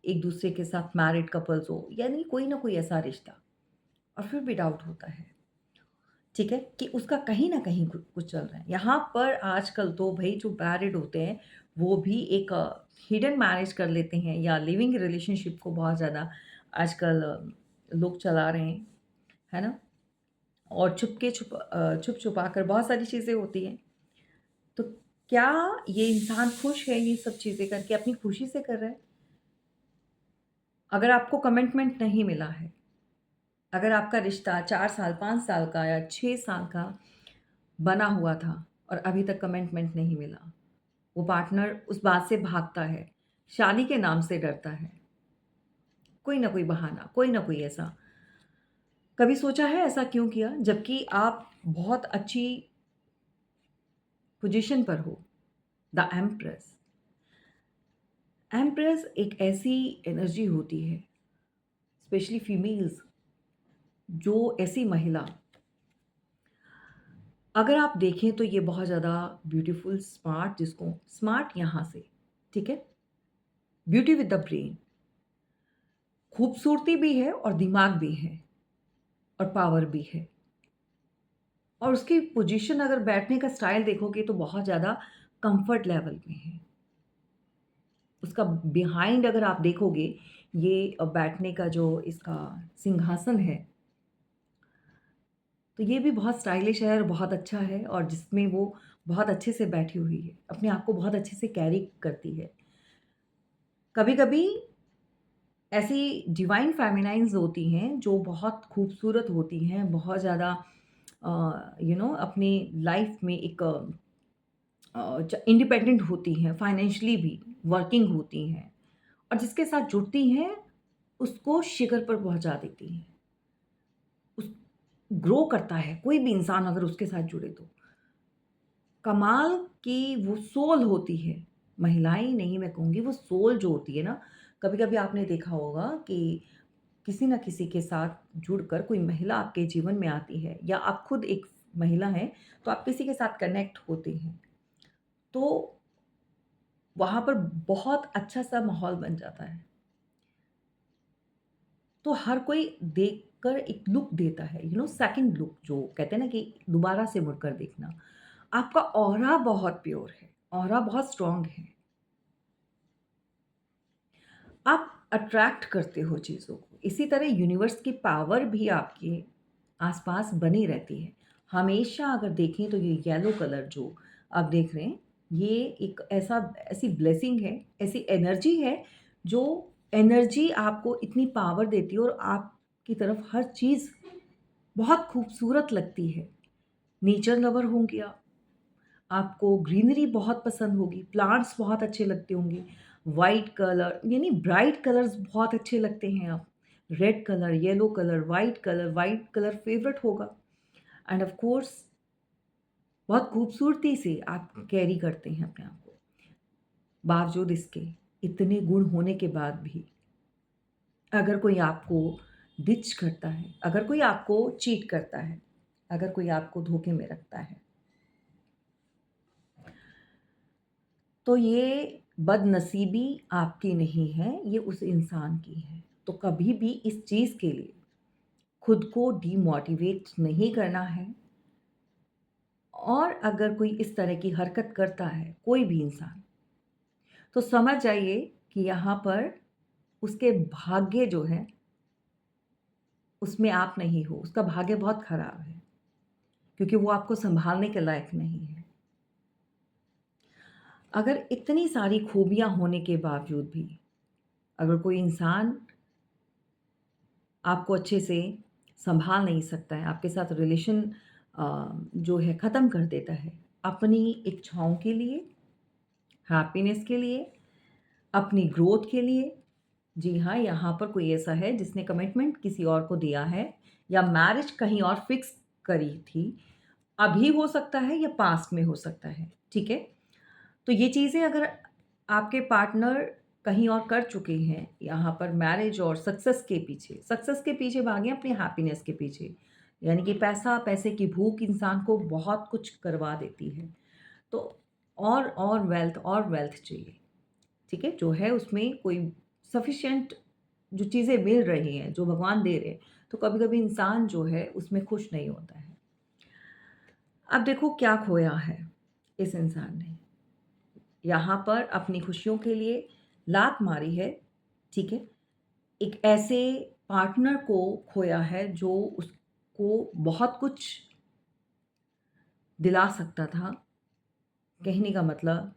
एक-दूसरे के साथ मैरिड कपल्स हो, यानी कोई ना कोई ऐसा रिश्ता और फिर भी डाउट होता है। ठीक है? कि उसका कहीं न कहीं कुछ चल रहा है। यहाँ पर आजकल तो भई जो मैरिड होते हैं, वो भी एक हिडन मैरिज कर लेते हैं या लिविंग रिलेशनशिप को बहुत ज़्यादा आजकल लोग चला रहे हैं, है ना? और छुप-छुपा कर बहुत सारी चीज़ें होती हैं। तो क्या ये इंसान खुश है ये सब चीज़ें करके, अपनी खुशी से कर रहा है? अगर आपको कमिटमेंट नहीं मिला है, अगर आपका रिश्ता 4 साल, 5 साल का या 6 साल का बना हुआ था और अभी तक कमिटमेंट नहीं मिला। वो पार्टनर उस बात से भागता है, शादी के नाम से डरता है। कोई ना कोई बहाना, कोई ना कोई ऐसा। कभी सोचा है ऐसा क्यों किया? जबकि आप बहुत अच्छी पोज़ीशन पर हो। The empress. एम्प्रेस एक ऐसी एनर्जी होती है, स्पेशली फीमेल्स, जो ऐसी महिला अगर आप देखें तो ये बहुत ज़्यादा ब्यूटीफुल, स्मार्ट जिसको स्मार्ट यहाँ से, ठीक है? Beauty with the brain. खूबसूरती भी है और दिमाग भी है और पावर भी है। और उसकी पोजीशन अगर बैठने का स्टाइल देखोगे तो बहुत ज़्यादा कम्फर्ट लेवल में है। उसका बिहाइंड अगर आप देखोगे ये बैठने का जो इसका सिंहासन है, तो ये भी बहुत स्टाइलिश है और बहुत अच्छा है और जिसमें वो बहुत अच्छे से बैठी हुई है। अपने आप को बहुत अच्छे से कैरी करती है। कभी-कभी ऐसी डिवाइन फेमिनाइन्स होती हैं जो बहुत खूबसूरत होती हैं, बहुत ज़्यादा अपनी लाइफ में एक इंडिपेंडेंट होती हैं, फाइनेंशियली भी वर्किंग होती हैं और जिसके साथ जुड़ती हैं, उसको शिखर पर पहुँचा देती हैं। उस ग्रो करता है, कोई भी इंसान अगर उसके साथ जुड़े तो। कमाल की वो सोल होती है, महिलाएँ ही नहीं मैं कहूँगी वो सोल जो होती है ना, कभी-कभी आपने देखा होगा कि किसी न किसी के साथ जुड़कर कोई महिला आपके जीवन में आती है या आप खुद एक महिला हैं, तो आप किसी के साथ कनेक्ट होते हैं, तो वहाँ पर बहुत अच्छा-सा माहौल बन जाता है। तो हर कोई देखकर एक लुक देता है, सेकंड लुक जो कहते हैं ना कि दोबारा से मुड़कर देखना। आपका ऑरा बहुत प्योर है, ऑरा बहुत स्ट्रॉन्ग है। आप अट्रैक्ट करते हो चीज़ों को। इसी तरह यूनिवर्स की पावर भी आपके आस-पास बनी रहती है। हमेशा अगर देखें तो ये येलो कलर जो आप देख रहे हैं, ये एक ऐसी ब्लेसिंग है, ऐसी एनर्जी है, जो एनर्जी आपको इतनी पावर देती है और आपकी तरफ हर चीज़ बहुत खूबसूरत लगती है। नेचर लवर होंगे आप, आपको ग्रीनरी बहुत पसंद होगी, प्लांट्स बहुत अच्छे लगते होंगे, व्हाइट कलर यानी ब्राइट कलर्स बहुत अच्छे लगते हैं आप। Red colour, yellow colour, white colour favourite होगा एंड ऑफ कोर्स बहुत खूबसूरती से आप कैरी करते हैं अपने आप को। बावजूद इसके इतने गुण होने के बाद भी अगर कोई आपको डिच करता है, अगर कोई आपको चीट करता है, अगर कोई आपको धोखे में रखता है, तो ये बदनसीबी आपकी नहीं है, ये उस इंसान की है। तो कभी भी इस चीज़ के लिए खुद को डिमोटिवेट नहीं करना है और अगर कोई इस तरह की हरकत करता है, कोई भी इंसान, तो समझ जाइए कि यहाँ पर उसके भाग्य जो है, उसमें आप नहीं हो। उसका भाग्य बहुत खराब है, क्योंकि वो आपको सँभालने के लायक नहीं है। अगर इतनी सारी खूबियाँ होने के बावजूद भी अगर कोई इंसान आपको अच्छे से सँभाल नहीं सकता है, आपके साथ रिलेशन जो है ख़त्म कर देता है, अपनी इच्छाओं के लिए, हैप्पीनेस के लिए, अपनी ग्रोथ के लिए। जी हाँ, यहाँ पर कोई ऐसा है जिसने कमिटमेंट किसी और को दिया है या मैरिज कहीं और फिक्स करी थी। अभी हो सकता है या पास्ट में हो सकता है, ठीक है? तो ये चीज़ें अगर आपके पार्टनर कहीं और कर चुके हैं, यहाँ पर मैरिज और सक्सेस के पीछे भागे अपनी हैप्पीनेस के पीछे। यानी कि पैसा, पैसे की भूख इंसान को बहुत कुछ करवा देती है। तो और वेल्थ चाहिए, ठीक है? जो है उसमें कोई सफिशिएंट जो चीज़ें मिल रही हैं, जो भगवान दे रहे हैं, तो कभी-कभी इंसान जो है उसमें खुश नहीं होता है। अब देखो क्या खोया है इस इंसान ने। यहाँ पर अपनी खुशियों के लिए लात मारी है, ठीक है? एक ऐसे पार्टनर को खोया है जो उसको बहुत कुछ दिला सकता था। कहने का मतलब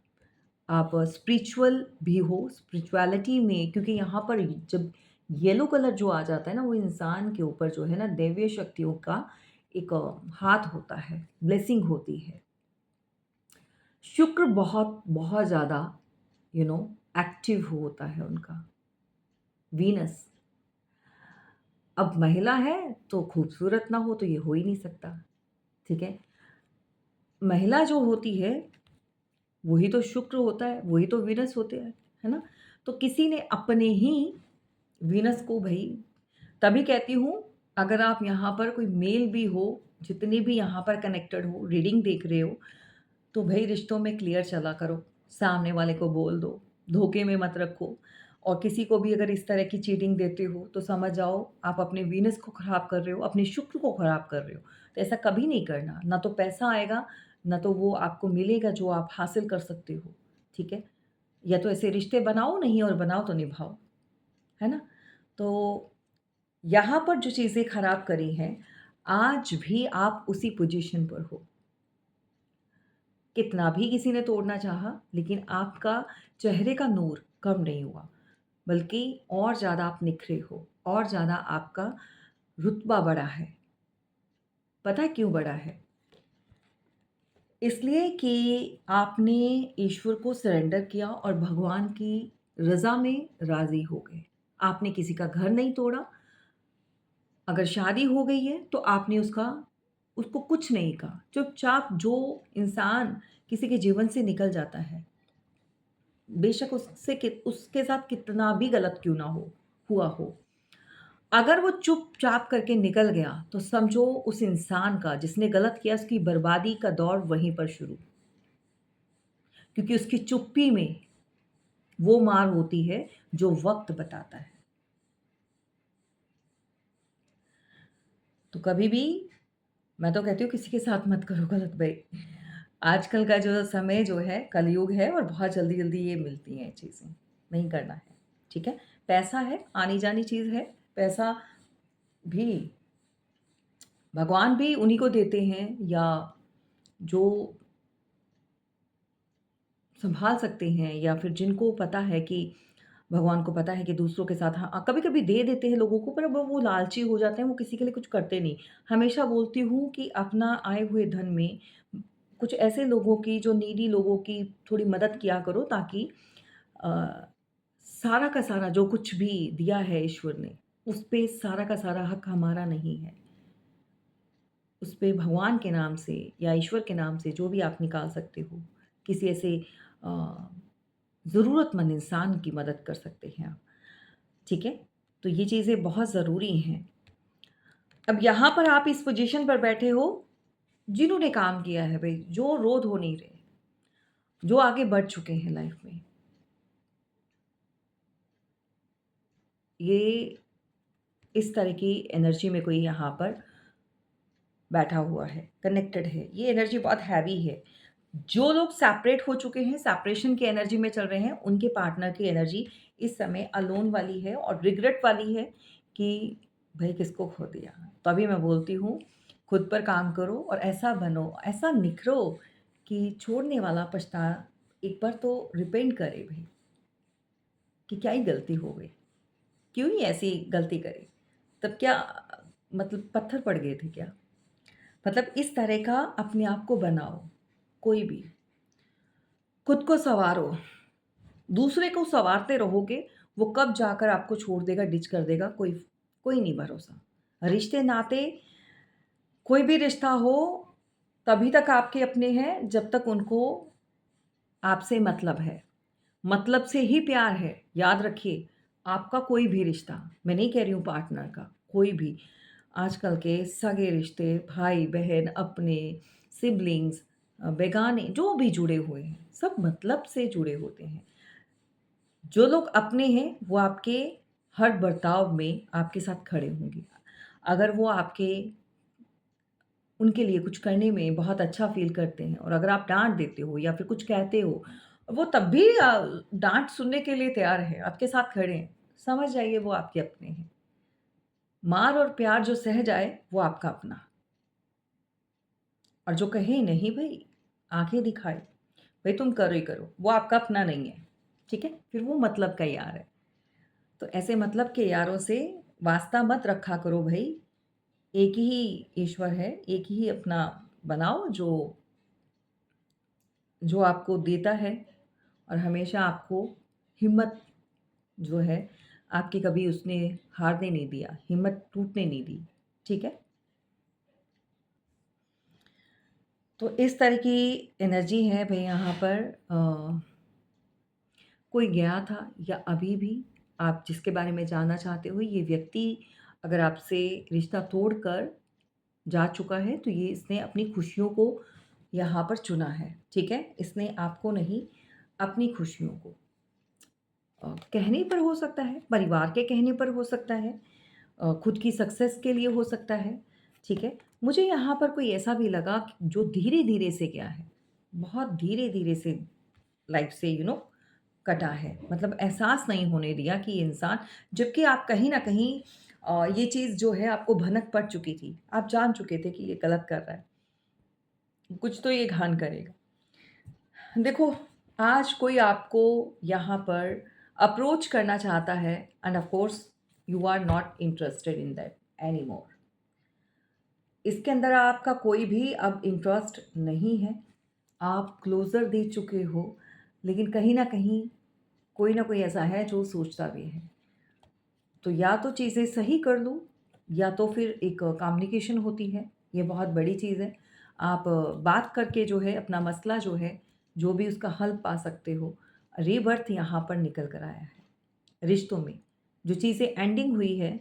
आप स्पिरिचुअल भी हो, स्पिरिचुअलिटी में क्योंकि यहाँ पर जब येलो कलर जो आ जाता है ना, वो इंसान के ऊपर जो है ना दैवीय शक्तियों का एक हाथ होता है, ब्लेसिंग होती है। शुक्र बहुत ज़्यादा यू नो एक्टिव होता है उनका, वीनस। अब महिला है तो खूबसूरत ना हो तो ये हो ही नहीं सकता, ठीक है? महिला जो होती है वही तो शुक्र होता है, वही तो वीनस होते हैं, है ना? तो किसी ने अपने ही वीनस को भई तभी कहती हूँ अगर आप यहाँ पर कोई मेल भी हो, जितने भी यहाँ पर कनेक्टेड हो, रीडिंग देख रहे हो, तो भई रिश्तों में क्लियर चला करो। सामने वाले को बोल दो, धोखे में मत रखो और किसी को भी अगर इस तरह की चीटिंग देते हो, तो समझ जाओ आप अपने वीनस को खराब कर रहे हो, अपने शुक्र को खराब कर रहे हो। तो ऐसा कभी नहीं करना, ना तो पैसा आएगा, ना तो वो आपको मिलेगा जो आप हासिल कर सकते हो, ठीक है? या तो ऐसे रिश्ते बनाओ नहीं और बनाओ तो निभाओ, है ना? तो यहाँ पर जो चीज़ें खराब करी हैं, आज भी आप उसी पोज़ीशन पर हो। कितना भी किसी ने तोड़ना चाहा, लेकिन आपका चेहरे का नूर कम नहीं हुआ, बल्कि और ज़्यादा आप निखरे हो, और ज़्यादा आपका रुतबा बढ़ा है। पता है क्यों बढ़ा है? इसलिए कि आपने ईश्वर को सरेंडर किया और भगवान की रज़ा में राज़ी हो गए। आपने किसी का घर नहीं तोड़ा, अगर शादी हो गई है तो आपने उसको कुछ नहीं कहा। चुपचाप जो इंसान किसी के जीवन से निकल जाता है, बेशक उसके साथ कितना भी गलत क्यों ना हो हुआ हो, अगर वो चुपचाप करके निकल गया, तो समझो उस इंसान का जिसने गलत किया उसकी बर्बादी का दौर वहीं पर शुरू। क्योंकि उसकी चुप्पी में वो मार होती है जो वक़्त बताता है। तो कभी भी मैं तो कहती हूँ किसी के साथ मत करो गलत भई। आजकल का जो समय जो है कलयुग है और बहुत जल्दी-जल्दी ये मिलती हैं चीज़ें, नहीं करना है, ठीक है? पैसा है, आनी-जानी चीज़ है, पैसा भी भगवान भी उन्हीं को देते हैं या जो सँभाल सकते हैं या फिर जिनको पता है कि भगवान को पता है कि दूसरों के साथ हाँ, कभी-कभी दे देते हैं लोगों को पर अब वो लालची हो जाते हैं, वो किसी के लिए कुछ करते नहीं। हमेशा बोलती हूँ कि अपना आए हुए धन में कुछ ऐसे लोगों की जो नीडी लोगों की थोड़ी मदद किया करो ताकि अ, सारा का सारा जो कुछ भी दिया है ईश्वर ने, उस पे सारा का सारा हक हमारा नहीं है। उस पे भगवान के नाम से या ईश्वर के नाम से जो भी आप निकाल सकते हो, किसी ऐसे अ, ज़रूरतमंद इंसान की मदद कर सकते हैं आप, ठीक है? तो ये चीज़ें बहुत ज़रूरी हैं। अब यहाँ पर आप इस पोज़ीशन पर बैठे हो, जिन्होंने काम किया है भई, जो रोध हो नहीं रहे, जो आगे बढ़ चुके हैं लाइफ़ में। ये इस तरह की एनर्जी में कोई यहाँ पर बैठा हुआ है, कनेक्टेड है। ये एनर्जी बहुत हैवी है। जो लोग सेपरेट हो चुके हैं, सेपरेशन की एनर्जी में चल रहे हैं, उनके पार्टनर की एनर्जी इस समय अलोन वाली है और रिग्रेट वाली है कि भई किसको खो दिया। तभी मैं बोलती हूँ, खुद पर काम करो और ऐसा बनो, ऐसा निखरो कि छोड़ने वाला एक बार तो रिपेंट करे भई, कि क्या ही गलती हो गई? क्यों ही ऐसी गलती करी? तब क्या मतलब पत्थर पड़ गए थे क्या? मतलब इस तरह का अपने आप को बनाओ, कोई भी। खुद को सँवारो, दूसरे को सँवारते रहोगे, वो कब जाकर आपको छोड़ देगा, डिच कर देगा, कोई कोई नहीं भरोसा। रिश्ते-नाते कोई भी रिश्ता हो, तभी तक आपके अपने हैं, जब तक उनको आपसे मतलब है। मतलब से ही प्यार है, याद रखिए। आपका कोई भी रिश्ता, मैं नहीं कह रही हूँ पार्टनर का, कोई भी। आजकल के सगे रिश्ते, भाई-बहन, अपने, सिबलिंग्स बेगाने जो भी जुड़े हुए हैं, सब मतलब से जुड़े होते हैं। जो लोग अपने हैं, वो आपके हर बर्ताव में आपके साथ खड़े होंगे। अगर वो आपके उनके लिए कुछ करने में बहुत अच्छा फ़ील करते हैं और अगर आप डाँट देते हो या फिर कुछ कहते हो, वो तब भी डाँट सुनने के लिए तैयार है, आपके साथ खड़े हैं। समझ जाइए वो आपके अपने हैं। मार और प्यार जो सह जाए, वो आपका अपना और जो कहे नहीं भई, आँखें दिखाए, भई तुम करो ही करो, वो आपका अपना नहीं है, ठीक है? फिर वो मतलब का यार है। तो ऐसे मतलब के यारों से वास्ता मत रखा करो भई, एक ही ईश्वर है, एक ही अपना बनाओ जो जो आपको देता है और हमेशा आपको हिम्मत जो है आपकी कभी उसने हारने नहीं दिया, हिम्मत टूटने नहीं दी, ठीक है? तो इस तरह की एनर्जी है भई यहाँ पर कोई गया था या अभी भी आप जिसके बारे में जानना चाहते हो, ये व्यक्ति अगर आपसे रिश्ता तोड़कर जा चुका है, तो ये इसने अपनी खुशियों को यहाँ पर चुना है, ठीक है? इसने आपको नहीं, अपनी खुशियों को कहने पर हो सकता है, परिवार के कहने पर हो सकता है, खुद की सक्सेस के लिए हो सकता है, ठीक है? मुझे यहाँ पर कोई ऐसा भी लगा कि जो धीरे-धीरे से गया है, बहुत धीरे-धीरे से लाइफ से कटा है। मतलब एहसास नहीं होने दिया कि ये इंसान जबकि आप कहीं न कहीं ये चीज़ जो है आपको भनक पड़ चुकी थी। आप जान चुके थे कि ये गलत कर रहा है। कुछ तो ये घान करेगा। देखो, आज कोई आपको यहाँ पर अप्रोच करना चाहता है and of course you are not interested in that anymore. इसके अंदर आपका कोई भी अब इंटरेस्ट नहीं है। आप क्लोज़र दे चुके हो, लेकिन कहीं न कहीं कोई न कोई ऐसा है जो सोचता भी है। तो या तो चीज़ें सही कर लो या तो फिर एक कम्युनिकेशन होती है, ये बहुत बड़ी चीज़ है। आप बात करके जो है अपना मसला जो है, जो भी उसका हल पा सकते हो। रीबर्थ यहाँ पर निकल कर आया है, रिश्तों में। जो चीज़ें एंडिंग हुई है,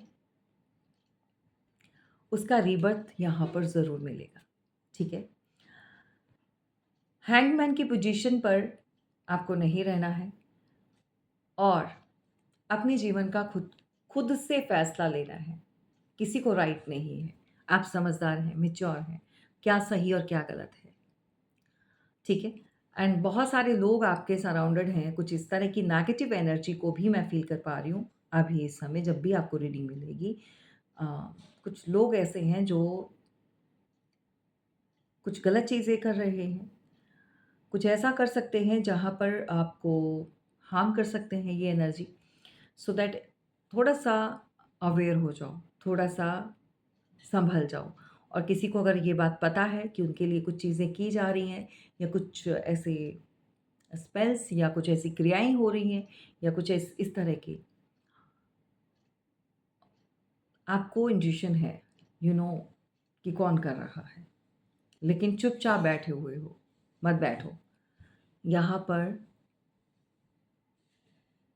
उसका रीबर्थ यहाँ पर ज़रूर मिलेगा, ठीक है? हैंगमैन की पोजीशन पर आपको नहीं रहना है और अपने जीवन का खुद खुद से फैसला लेना है। किसी को राइट नहीं है। आप समझदार हैं, मैच्योर हैं, क्या सही और क्या गलत है, ठीक है? एंड बहुत सारे लोग आपके सराउंडेड हैं, कुछ इस तरह की नेगेटिव एनर्जी को भी मैं फ़ील कर पा रही हूँ, अभी इस समय जब भी आपको रीडिंग मिलेगी। अ, कुछ लोग ऐसे हैं जो कुछ गलत चीज़ें कर रहे हैं, कुछ ऐसा कर सकते हैं जहाँ पर आपको हार्म कर सकते हैं ये एनर्जी, सो दैट थोड़ा-सा अवेयर हो जाओ, थोड़ा-सा संभल जाओ। और किसी को अगर ये बात पता है कि उनके लिए कुछ चीज़ें की जा रही हैं या कुछ ऐसे स्पेल्स या कुछ ऐसी क्रियाएँ हो रही हैं या कुछ इस तरह की, आपको इंट्यूशन है, यू नो कि कौन कर रहा है। लेकिन चुपचाप बैठे हुए हो, मत बैठो। यहाँ पर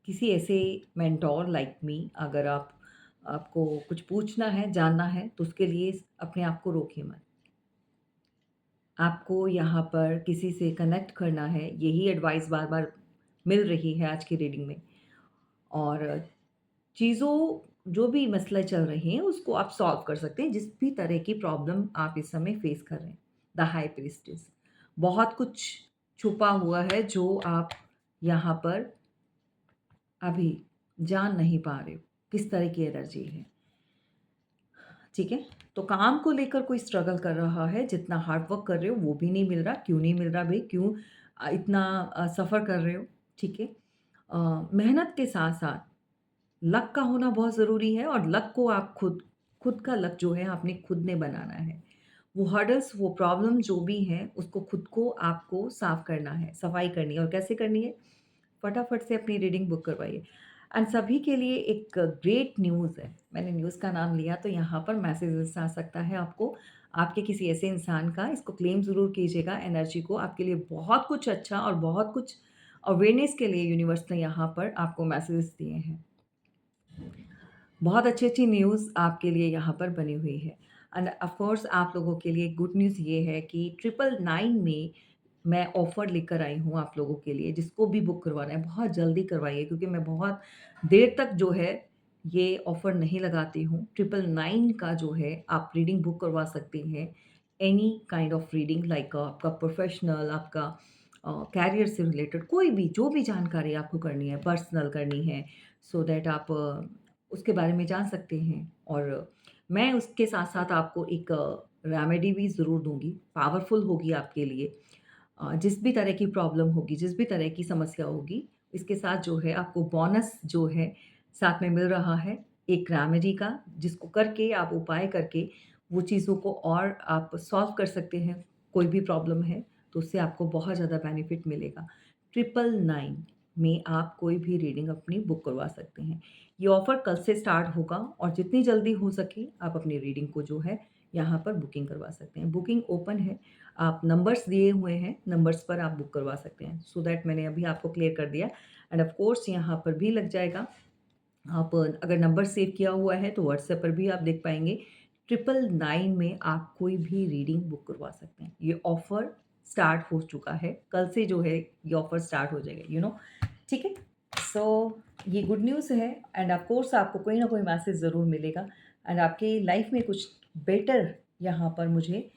किसी ऐसे मेंटोर लाइक मी, अगर आपको कुछ पूछना है, जानना है, तो उसके लिए अपने आप को रोकिए मत। आपको यहाँ पर किसी से कनेक्ट करना है, यही एडवाइस बार-बार मिल रही है आज की रीडिंग में। और चीज़ों जो भी मसले चल रहे हैं, उसको आप सॉल्व कर सकते हैं, जिस भी तरह की प्रॉब्लम आप इस समय फेस कर रहे हैं। द हाई प्रीस्टेस, बहुत कुछ छुपा हुआ है जो आप यहाँ पर अभी जान नहीं पा रहे हो, किस तरह की एनर्जी है, ठीक है? तो काम को लेकर कोई स्ट्रगल कर रहा है, जितना हार्ड वर्क कर रहे हो वो भी नहीं मिल रहा, क्यों नहीं मिल रहा भई? क्यों इतना सफ़र कर रहे हो, ठीक है? मेहनत के साथ-साथ लक का होना बहुत ज़रूरी है और लक को आप खुद खुद का लक जो है आपने खुद ने बनाना है। वो हर्डल्स, वो प्रॉब्लम जो भी हैं, उसको खुद को आपको साफ़ करना है, सफाई करनी है और कैसे करनी है? फटाफट से अपनी रीडिंग बुक करवाइए। एंड सभी के लिए एक ग्रेट न्यूज़ है। मैंने न्यूज़ का नाम लिया तो यहाँ पर मैसेजेस आ सकता है आपको, आपके किसी ऐसे इंसान का, इसको क्लेम ज़रूर कीजिएगा एनर्जी को। आपके लिए बहुत कुछ अच्छा और बहुत कुछ अवेयरनेस के लिए यूनिवर्स ने यहाँ पर आपको मैसेजेस दिए हैं। बहुत अच्छी-अच्छी न्यूज़ आपके लिए यहाँ पर बनी हुई है। एंड ऑफ़ कोर्स आप लोगों के लिए गुड न्यूज़ ये है कि 999 में मैं ऑफ़र लेकर आई हूँ आप लोगों के लिए, जिसको भी बुक करवाना है, बहुत जल्दी करवाइए क्योंकि मैं बहुत देर तक जो है, ये ऑफ़र नहीं लगाती हूँ। 999 का जो है, आप रीडिंग बुक करवा सकते हैं। Any kind of reading like आपका प्रोफ़ेशनल, आपका करियर से रिलेटेड कोई भी, जो भी जानकारी आपको करनी है, पर्सनल करनी है, सो दैट आप उसके बारे में जान सकते हैं। और मैं उसके साथ-साथ आपको एक रेमेडी भी ज़रूर दूँगी, पावरफुल होगी आपके लिए। जिस भी तरह की प्रॉब्लम होगी, जिस भी तरह की समस्या होगी, इसके साथ जो है आपको बोनस जो है साथ में मिल रहा है, एक रेमेडी का, जिसको करके आप उपाय करके वो चीज़ों को और आप सॉल्व कर सकते हैं। कोई भी प्रॉब्लम है, तो उससे आपको बहुत ज़्यादा बेनिफिट मिलेगा। 999 में आप कोई भी रीडिंग अपनी बुक करवा सकते हैं। ये ऑफ़र कल से स्टार्ट होगा और जितनी जल्दी हो सके आप अपनी रीडिंग को जो है यहाँ पर बुकिंग करवा सकते हैं। बुकिंग ओपन है, आप नंबर्स दिए हुए हैं, नंबर्स पर आप बुक करवा सकते हैं। सो दैट मैंने अभी आपको क्लियर कर दिया एंड ऑफ़ कोर्स यहाँ पर भी लग जाएगा। आप अगर नंबर सेव किया हुआ है तो व्हाट्सएप पर भी आप देख पाएँगे। 999 में आप कोई भी रीडिंग बुक करवा सकते हैं। ये ऑफ़र स्टार्ट हो चुका है, कल से जो है ये ऑफ़र स्टार्ट हो जाएगा, ठीक है? सो ये गुड न्यूज़ है एंड ऑफ कोर्स आपको कोई ना कोई मैसेज ज़रूर मिलेगा एंड आपकी लाइफ़ में कुछ बेटर यहाँ पर मुझे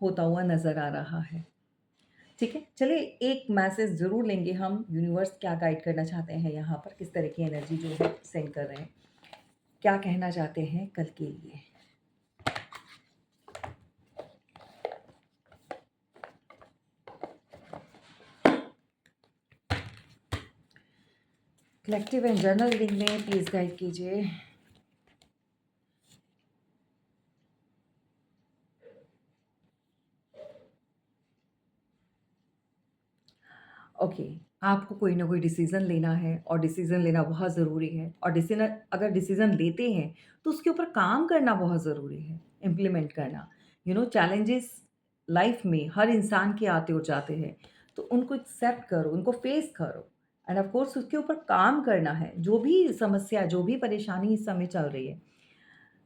होता हुआ नज़र आ रहा है। ठीक है? चलिए एक मैसेज ज़रूर लेंगे हम, यूनिवर्स क्या गाइड करना चाहते हैं यहाँ पर, किस तरह की एनर्जी जो है सेंड कर रहे हैं, क्या कहना चाहते हैं कल के लिए। कलेक्टिव एंड जर्नल रीडिंग में प्लीज़ गाइड कीजिए। ओके, आपको कोई ना कोई डिसीज़न लेना है और डिसीज़न लेना बहुत ज़रूरी है और डिसीज़न अगर डिसीज़न लेते हैं, तो उसके ऊपर काम करना बहुत ज़रूरी है, इम्प्लीमेंट करना। चैलेंजेस लाइफ़ में हर इंसान के आते और जाते हैं, तो उनको एक्सेप्ट करो, उनको फेस करो एंड ऑफ कोर्स उसके ऊपर काम करना है। जो भी समस्या, जो भी परेशानी इस समय चल रही है,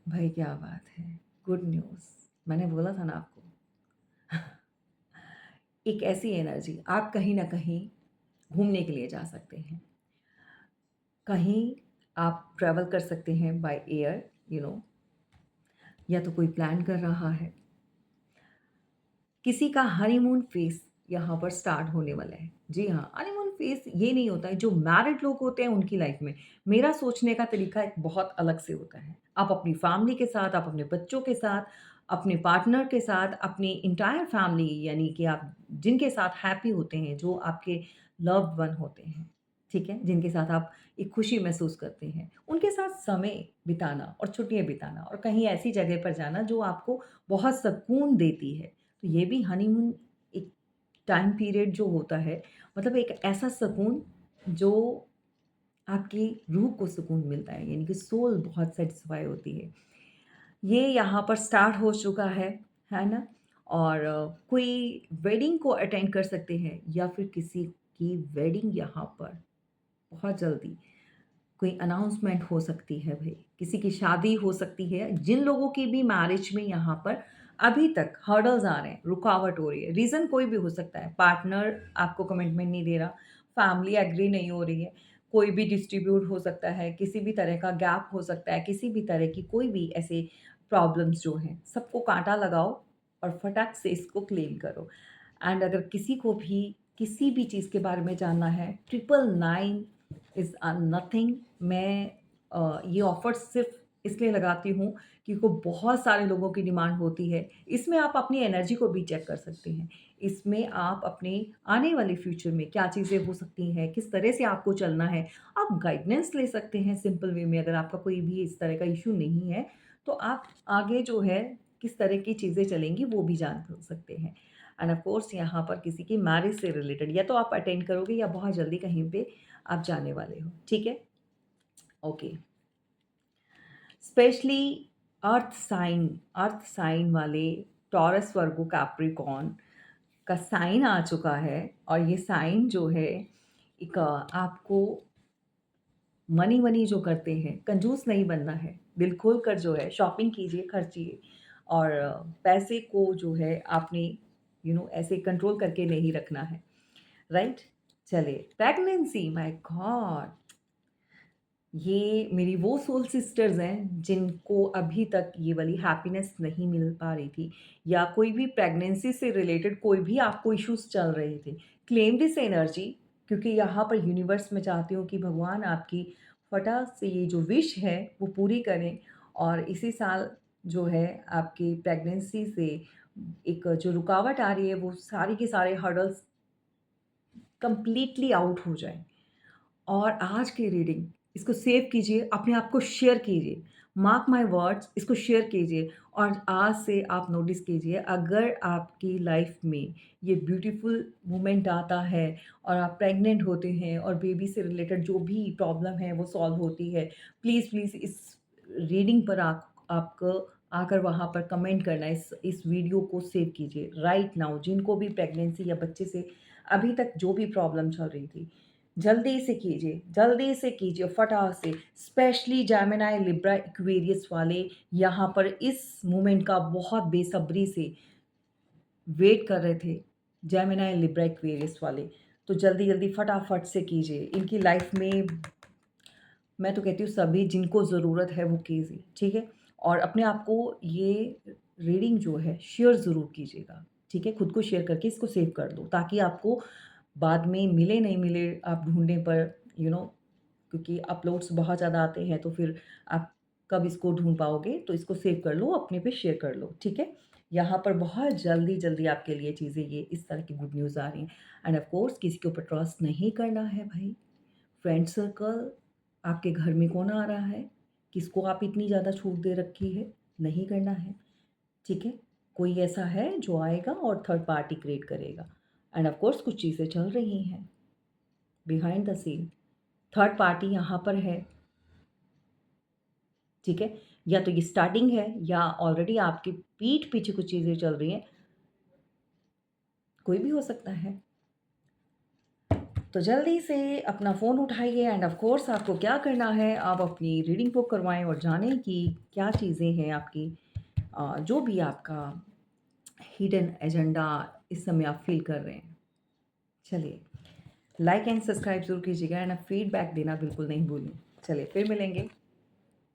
भाई क्या बात है! गुड न्यूज़, मैंने बोला था ना आपको। एक ऐसी एनर्जी, आप कहीं न कहीं घूमने के लिए जा सकते हैं। कहीं आप ट्रैवल कर सकते हैं बाय एयर, यू नो, या तो कोई प्लान कर रहा है। किसी का हनीमून फेज़ यहाँ पर स्टार्ट होने वाला है। जी हाँ, हनीमून फेज़ ये नहीं होता है, जो मैरिड लोग होते हैं उनकी लाइफ़ में। मेरा सोचने का तरीका एक बहुत अलग से होता है। आप अपनी फैमिली के साथ, आप अपने बच्चों के साथ, अपने पार्टनर के साथ, अपनी एंटायर फैमिली, यानी कि आप जिनके साथ हैप्पी होते हैं, जो आपके लव्ड वन होते हैं, ठीक है? जिनके साथ आप एक खुशी महसूस करते हैं, उनके साथ समय बिताना और छुट्टियाँ बिताना और कहीं ऐसी जगह पर जाना जो आपको बहुत सुकून देती है। तो ये भी हनीमून एक टाइम पीरियड जो होता है, मतलब एक ऐसा सुकून जो आपकी रूह को सुकून मिलता है, यानी कि सोल बहुत सैटिस्फाई होती है। ये यहाँ पर स्टार्ट हो चुका है ना? और कोई वेडिंग को अटेंड कर सकते हैं या फिर किसी की वेडिंग यहाँ पर बहुत जल्दी कोई अनाउंसमेंट हो सकती है भई, किसी की शादी हो सकती है। जिन लोगों की भी मैरिज में यहाँ पर अभी तक हर्डल्स आ रहे हैं, रुकावट हो रही है, रीज़न कोई भी हो सकता है। पार्टनर आपको कमिटमेंट नहीं दे रहा, फैमिली एग्री नहीं हो रही है, कोई भी डिस्ट्रीब्यूट हो सकता है, किसी भी तरह का गैप हो सकता है, किसी भी तरह की कोई भी ऐसे प्रॉब्लम्स जो हैं, सबको काँटा लगाओ और फटाक से इसको क्लेम करो। एंड अगर किसी को भी किसी भी चीज़ के बारे में जानना है, 999 इज़ नथिंग। मैं ये ऑफ़र सिर्फ़ इसलिए लगाती हूँ क्योंकि बहुत सारे लोगों की डिमांड होती है। इसमें आप अपनी एनर्जी को भी चेक कर सकते हैं। इसमें आप अपने आने वाले फ्यूचर में क्या चीज़ें हो सकती हैं, किस तरह से आपको चलना है, आप गाइडेंस ले सकते हैं सिंपल वे में। अगर आपका कोई भी इस तरह का इश्यू नहीं है, तो आप आगे जो है किस तरह की चीज़ें चलेंगी वो भी जान सकते हैं। एंड ऑफ़ कोर्स यहाँ पर किसी की मैरिज से रिलेटेड या तो आप अटेंड करोगे या बहुत जल्दी कहीं पे आप जाने वाले हो, ठीक है? ओके। स्पेशली अर्थ साइन वाले टॉरस, वर्गो, कैप्रिकॉर्न का साइन आ चुका है और ये साइन जो है एक आपको मनी-वनी जो करते हैं, कंजूस नहीं बनना है। दिल खोल कर जो है शॉपिंग कीजिए, खर्चिए और पैसे को जो है आपने ऐसे कंट्रोल करके नहीं रखना है, राइट? चलिए, प्रेगनेंसी माय गॉड! ये मेरी वो सोल सिस्टर्स हैं जिनको अभी तक ये वाली हैप्पीनेस नहीं मिल पा रही थी या कोई भी प्रेगनेंसी से रिलेटेड कोई भी आपको इश्यूज़ चल रहे थे। क्लेम दिस एनर्जी, क्योंकि यहाँ पर यूनिवर्स में चाहती हूँ कि भगवान आपकी फटाक से ये जो विश है वो पूरी करें और इसी साल जो है आपकी प्रेगनेंसी से एक जो रुकावट आ रही है वो सारी के सारे हर्डल्स कंप्लीटली आउट हो जाएँ। और आज की रीडिंग इसको सेव कीजिए, अपने आप को शेयर कीजिए। मार्क माय वर्ड्स, इसको शेयर कीजिए और आज से आप नोटिस कीजिए, अगर आपकी लाइफ में ये ब्यूटीफुल मोमेंट आता है और आप प्रेग्नेंट होते हैं और बेबी से रिलेटेड जो भी प्रॉब्लम है वो सॉल्व होती है, प्लीज़ इस रीडिंग पर आपको आकर वहाँ पर कमेंट करना, इस वीडियो को सेव कीजिए राइट नाउ। जिनको भी प्रेगनेंसी या बच्चे से अभी तक जो भी प्रॉब्लम चल रही थी, जल्दी से कीजिए फटाक से। स्पेशली जेमिनी, लिब्रा, एक्वेरियस वाले यहाँ पर इस मोमेंट का बहुत बेसब्री से वेट कर रहे थे। जेमिनी, लिब्रा, एक्वेरियस वाले, तो जल्दी-जल्दी फटाफट से कीजिए। इनकी लाइफ में मैं तो कहती हूँ सभी जिनको ज़रूरत है वो कीजिए, ठीक है? और अपने आप को ये रीडिंग जो है शेयर ज़रूर कीजिएगा, ठीक है? खुद को शेयर करके इसको सेव कर दो ताकि आपको बाद में मिले नहीं मिले आप ढूँढने पर क्योंकि अपलोड्स बहुत ज़्यादा आते हैं तो फिर आप कब इसको ढूँढ पाओगे? तो इसको सेव कर लो, अपने पे शेयर कर लो, ठीक है? यहाँ पर बहुत जल्दी-जल्दी आपके लिए चीज़ें ये इस तरह की गुड न्यूज़ आ रही हैं एंड ऑफ़ कोर्स किसी के ऊपर ट्रस्ट नहीं करना है भाई। फ्रेंड सर्कल, आपके घर में कौन आ रहा है? किसको आप इतनी ज़्यादा छूट दे रखी है? नहीं करना है, ठीक है? कोई ऐसा है जो आएगा और थर्ड पार्टी क्रिएट करेगा एंड ऑफ़ कोर्स कुछ चीज़ें चल रही हैं behind the scene. Third party यहाँ पर है, ठीक है? या तो ये स्टार्टिंग है या ऑलरेडी आपकी पीठ पीछे कुछ चीज़ें चल रही हैं, कोई भी हो सकता है। तो जल्दी से अपना फ़ोन उठाइए एंड ऑफ़ कोर्स आपको क्या करना है, आप अपनी रीडिंग बुक करवाएँ और जानें कि क्या चीज़ें हैं आपकी जो भी आपका हिडन एजेंडा इस समय आप फ़ील कर रहे हैं। चलिए, लाइक एंड सब्सक्राइब ज़रूर कीजिएगा एंड फीडबैक देना बिल्कुल नहीं भूलें। चलिए, फिर मिलेंगे।